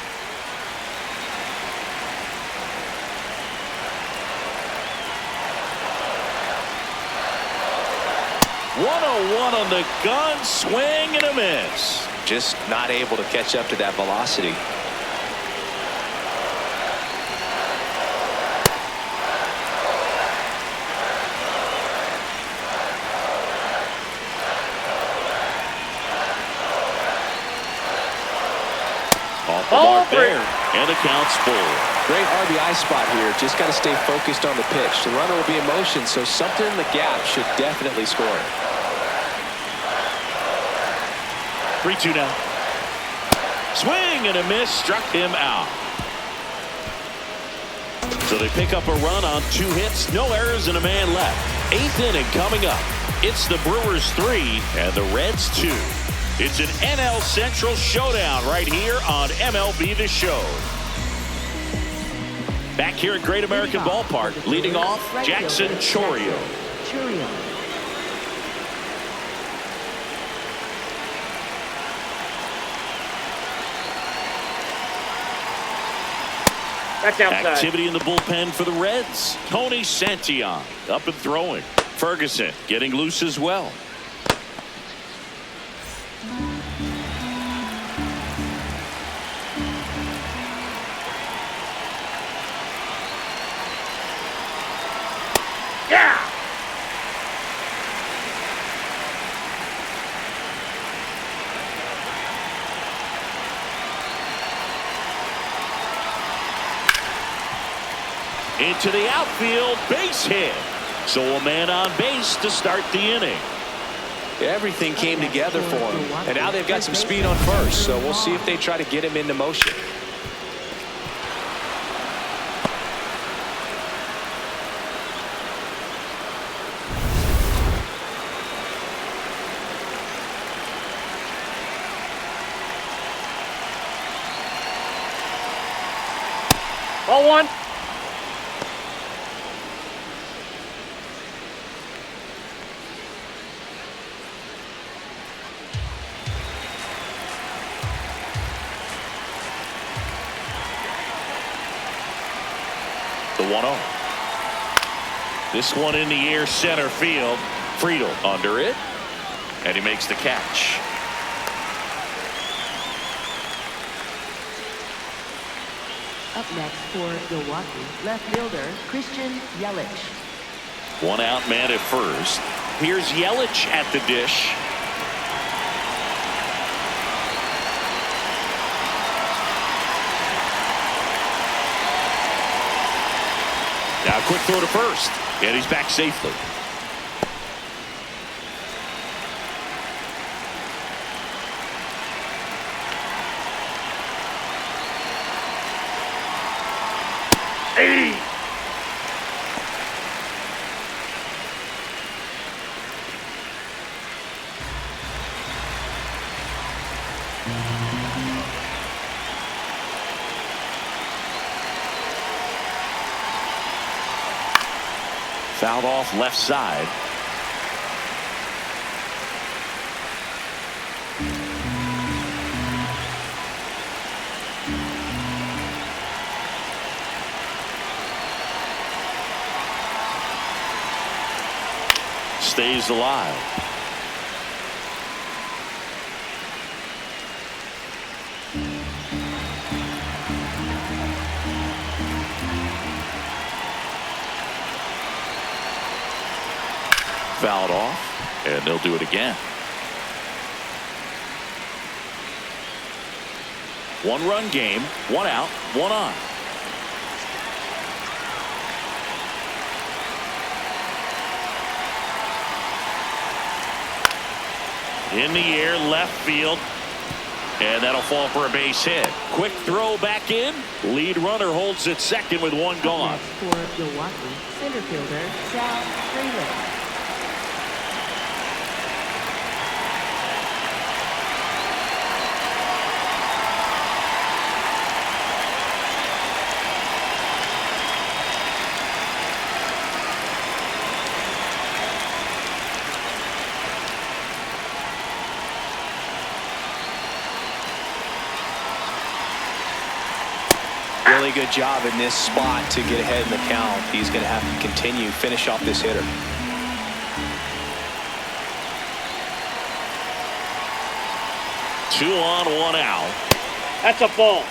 One on the gun, swing and a miss. Just not able to catch up to that velocity. Off the mark there, and the count's full. Great RBI spot here. Just got to stay focused on the pitch. The runner will be in motion, so something in the gap should definitely score. 3-2 now. Swing and a miss, struck him out. So they pick up a run on 2 hits, no errors, and a man left. 8th inning coming up. It's the Brewers 3 and the Reds 2. It's an NL Central showdown right here on MLB The Show. Back here at Great American Ballpark, leading off, Jackson Chourio. That's outside. Activity in the bullpen for the Reds. Tony Santillan up and throwing. Ferguson getting loose as well. Yeah. Into the outfield, base hit. So a man on base to start the inning. Everything came together for him, and now they've got some speed on first, so we'll see if they try to get him into motion. Ball one. The 1-0. This one in the air, center field. Friedel under it, and he makes the catch. Up next for Milwaukee, left fielder Christian Yelich. One out, man at first. Here's Yelich at the dish. Now quick throw to first, and he's back safely. Fouled off left side. Stays alive. Fouled off, and they'll do it again. One-run game, one out, one on. In the air, left field, and that'll fall for a base hit. Quick throw back in. Lead runner holds at second with one gone. For Milwaukee, center fielder Sal Freeland. Really good job in this spot to get ahead in the count. He's going to have to continue, finish off this hitter. Two on, one out. That's a ball.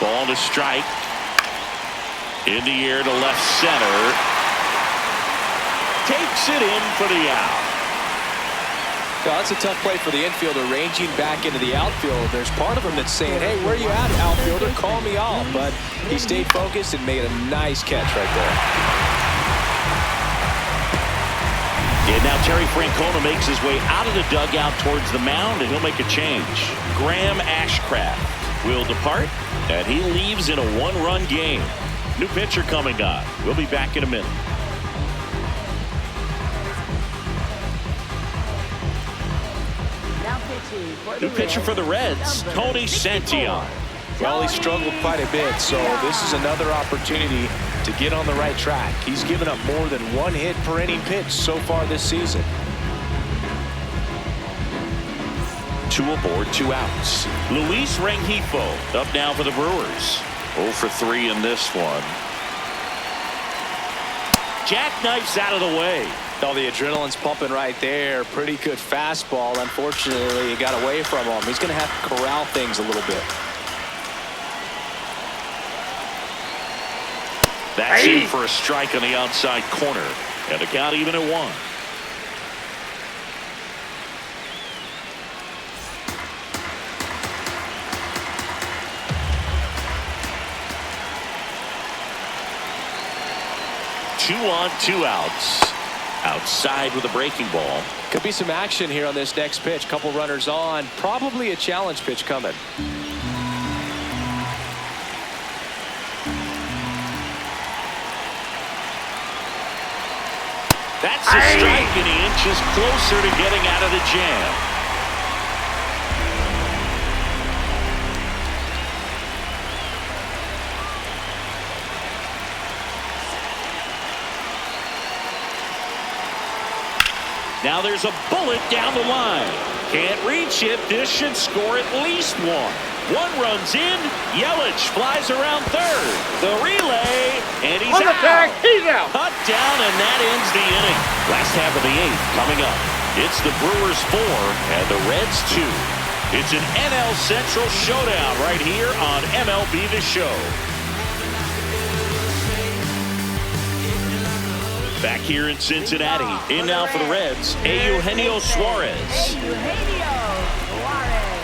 Ball to strike. In the air to left center. Takes it in for the out. Well, that's a tough play for the infielder, ranging back into the outfield. There's part of him that's saying, hey, where you at, outfielder? Call me off. But he stayed focused and made a nice catch right there. And now Terry Francona makes his way out of the dugout towards the mound, and he'll make a change. Graham Ashcraft will depart, and he leaves in a one-run game. New pitcher coming on. We'll be back in a minute. New pitcher for the Reds, Tony Santillan. Well, he struggled quite a bit, so this is another opportunity to get on the right track. He's given up more than one hit per inning pitch so far this season. Two aboard, two outs. Luis Rengifo up now for the Brewers. 0 for 3 in this one. Jackknifes out of the way. Oh, the adrenaline's pumping right there. Pretty good fastball. Unfortunately, it got away from him. He's going to have to corral things a little bit. That's in for a strike on the outside corner. And the count even at 1. 2 on 2 outs. Outside with a breaking ball. Could be some action here on this next pitch. Couple runners on. Probably a challenge pitch coming. That's a strike, and he inches closer to getting out of the jam. Now there's a bullet down the line. Can't reach it. This should score at least one. One runs in. Yelich flies around third. The relay, and he's On the out. tag, he's out. Cut down, and that ends the inning. Last half of the 8th coming up. It's the Brewers 4 and the Reds 2. It's an NL Central showdown right here on MLB The Show. Back here in Cincinnati. In now for the Reds, Eugenio Suarez. Eugenio Suarez.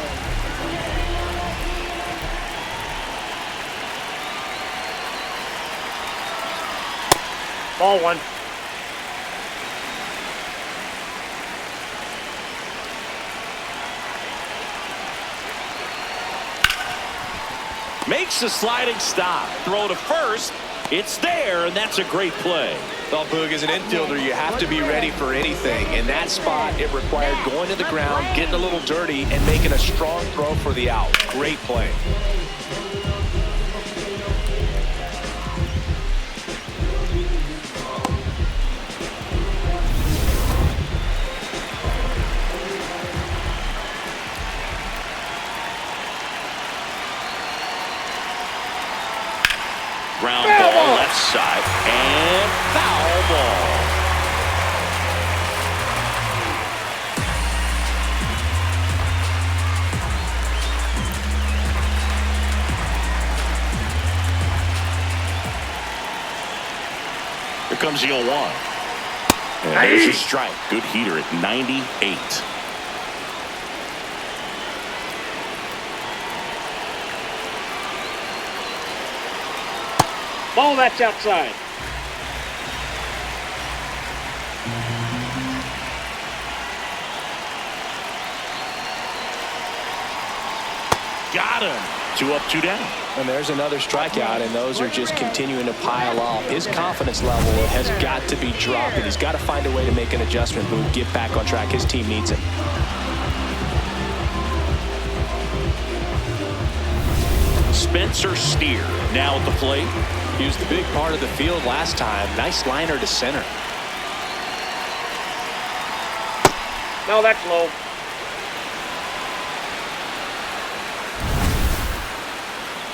Ball 1. Makes a sliding stop. Throw to first. It's there, and that's a great play. Well, Boog, as an infielder, you have to be ready for anything. In that spot, it required going to the ground, getting a little dirty, and making a strong throw for the out. Great play. Ground ball left side, and foul ball. Here comes the 0-1. And there's a strike. Good heater at 98. Ball that's outside. Got him. 2 up, 2 down. And there's another strikeout, and those are just continuing to pile up. His confidence level has got to be dropping. He's got to find a way to make an adjustment, but get back on track. His team needs him. Spencer Steer now at the plate. He was the big part of the field last time. Nice liner to center. No, that's low.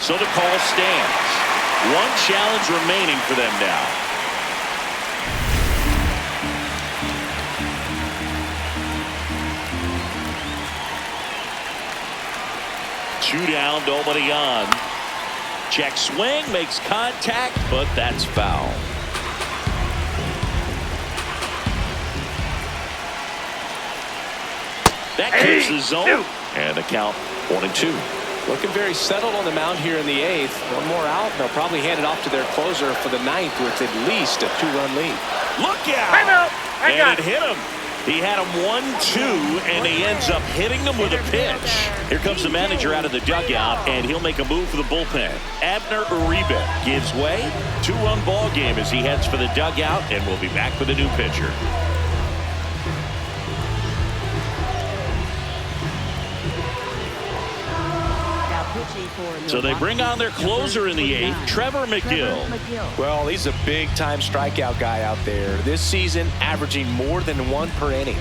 So the call stands. One challenge remaining for them now. Two down, nobody on. Check swing, makes contact, but that's foul. That keeps the zone. And the count 1-2. Looking very settled on the mound here in the 8th. One more out, and they'll probably hand it off to their closer for the 9th with at least a 2-run lead. Look out! I'm out. I got And it hit him. He had him 1-2, and he ends up hitting him with a pitch. Here comes the manager out of the dugout, and he'll make a move for the bullpen. Abner Uribe gives way. 2-run ball game as he heads for the dugout, and we'll be back with a new pitcher. So they bring on their closer in the 8th, Trevor McGill. Well, he's a big-time strikeout guy out there. This season, averaging more than 1 per inning.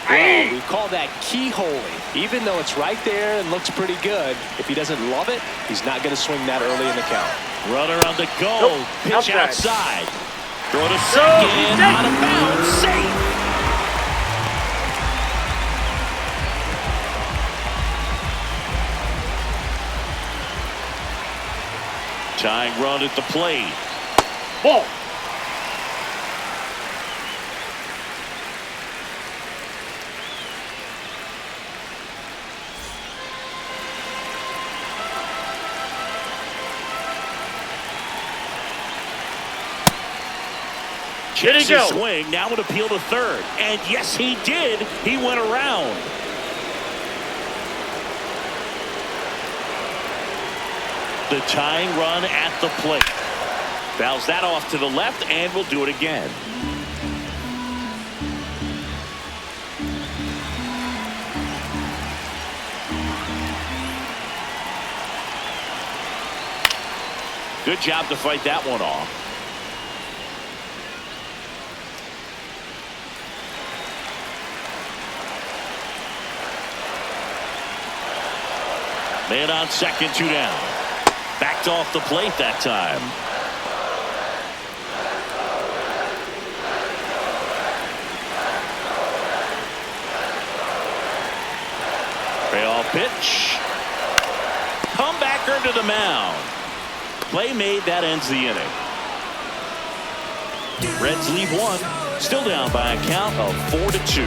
Well, we call that keyholing. Even though it's right there and looks pretty good, if he doesn't love it, he's not going to swing that early in the count. Runner on the go. Nope. Pitch Outside. outside. Throw to second. he's Out of bounds. Safe. Tying run at the plate. Ball. Checks his swing. Now an appeal to third. And yes, he did. He went around. The tying run at the plate. Fouls that off to the left, and will do it again. Good job to fight that one off. Man on second, 2 down. Backed off the plate that time. Payoff pitch. Comebacker to the mound. Play made, that ends the inning. Reds leave one. Still down by a count of 4-2.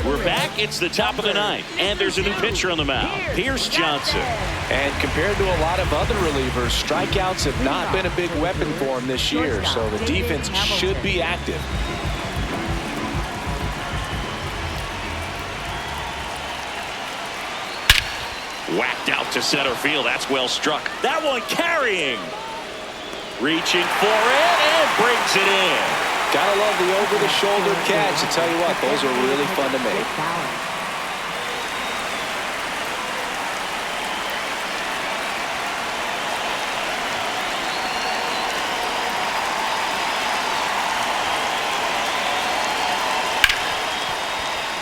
We're back. It's the top of the ninth, and there's a new pitcher on the mound. Here's Johnson. And compared to a lot of other relievers, strikeouts have not been a big weapon for him this year, so the defense should be active. Whacked out to center field. That's well struck. That one carrying. Reaching for it and brings it in. Gotta love the over-the-shoulder catch. I tell you what, those are really fun to make.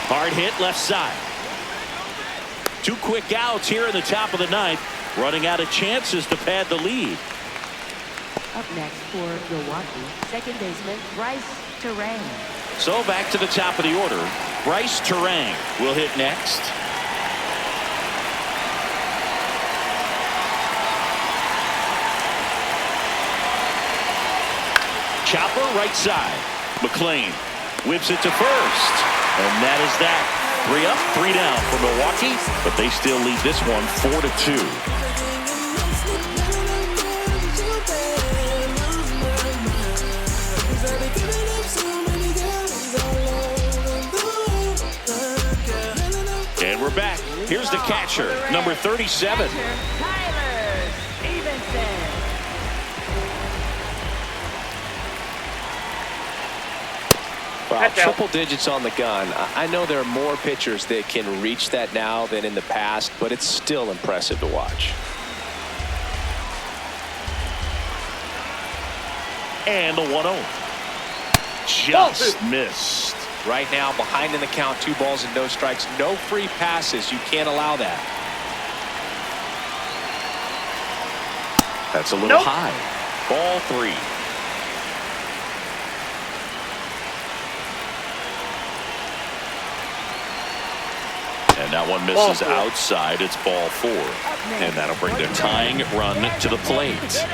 Hard hit left side. 2 quick outs here in the top of the ninth. Running out of chances to pad the lead. Up next for Milwaukee, second baseman Bryce Terang. So back to the top of the order. Bryce Terang will hit next. Chopper right side. McLean whips it to first. And that is that. 3 up, 3 down for Milwaukee, but they still lead this one 4-2. And we're back. Here's the catcher, number 37. Tyler Stevenson. Wow, triple digits on the gun. I know there are more pitchers that can reach that now than in the past, but it's still impressive to watch. And the 1-0. Just missed. Right now, behind in the count, 2 balls and no strikes, no free passes. You can't allow that. That's a little high. Ball 3. And that one misses outside. It's ball 4. And that'll bring the tying run to the plate.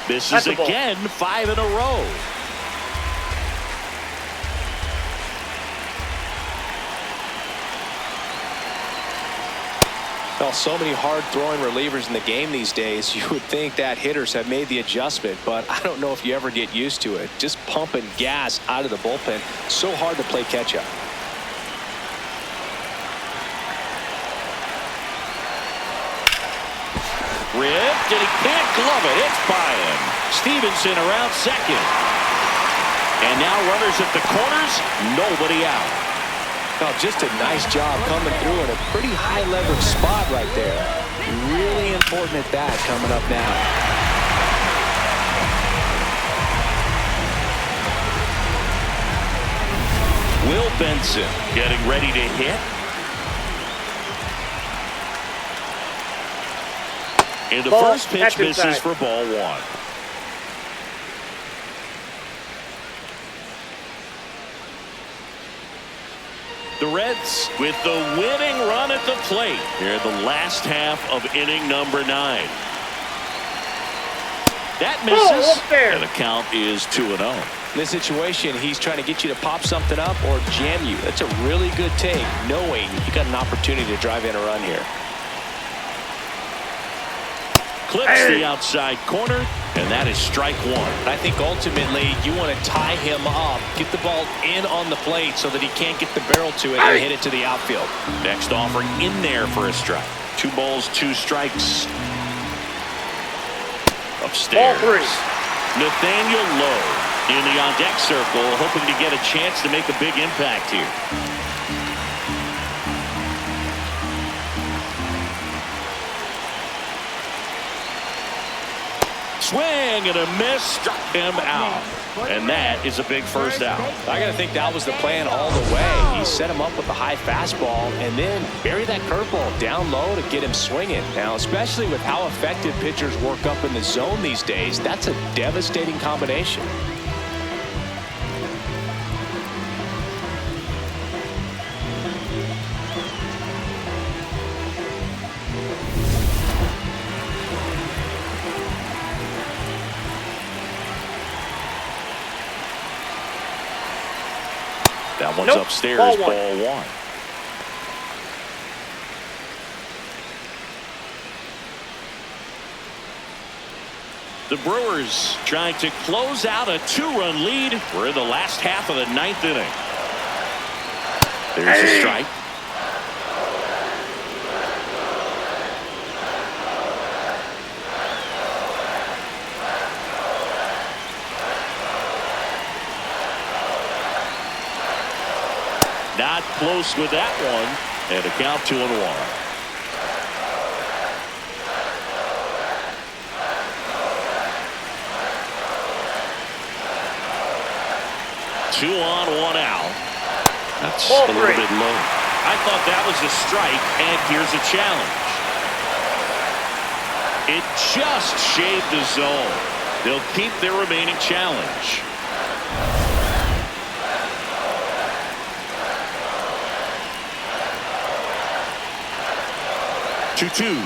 This is again 5 in a row. Well, so many hard-throwing relievers in the game these days, you would think that hitters have made the adjustment, but I don't know if you ever get used to it. Just pumping gas out of the bullpen, so hard to play catch-up. Ripped, and he can't glove it. It's by him. Stevenson around second. And now runners at the corners, nobody out. Oh, just a nice job coming through in a pretty high leverage spot right there. Really important at that coming up now. Will Benson getting ready to hit. And the first pitch misses for ball one. The Reds with the winning run at the plate here in the last half of inning number 9. That misses, and the count is 2-0. In this situation, he's trying to get you to pop something up or jam you. That's a really good take, knowing you got an opportunity to drive in a run here. Clips the outside corner, and that is strike one. I think ultimately you want to tie him up, get the ball in on the plate so that he can't get the barrel to it and hit it to the outfield. Next offering in there for a strike. 2 balls, 2 strikes. Upstairs. Ball 3. Nathaniel Lowe in the on-deck circle, hoping to get a chance to make a big impact here. Swing and a miss, struck him out. And that is a big first out. I got to think that was the plan all the way. He set him up with a high fastball and then bury that curveball down low to get him swinging. Now, especially with how effective pitchers work up in the zone these days, that's a devastating combination. That one's upstairs, ball one. The Brewers trying to close out a 2-run lead. We're in the last half of the 9th inning. There's a strike. Not close with that one, and a count 2-1. 2 on, 1 out. That's a little bit low. I thought that was a strike, and here's a challenge. It just shaved the zone. They'll keep their remaining challenge. Two.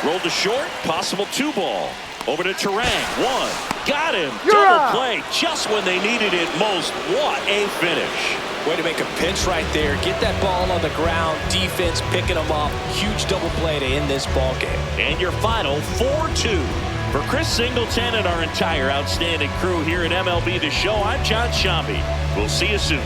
Rolled to short, possible 2 ball. Over to Terang, 1. Got him. Double play just when they needed it most. What a finish. Way to make a pinch right there. Get that ball on the ground. Defense picking them up. Huge double play to end this ball game. And your final 4-2. For Chris Singleton and our entire outstanding crew here at MLB The Show, I'm John Shambi. We'll see you soon.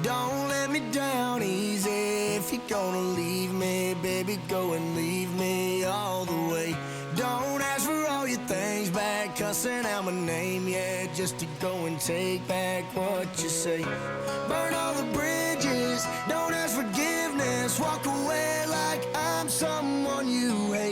Don't let me down easy. If you're gonna leave me, baby, go and leave me all the way. Don't ask for all your things back, cussing out my name, yeah, just to go and take back what you say. Burn all the bridges, don't ask forgiveness, walk away like I'm someone you hate.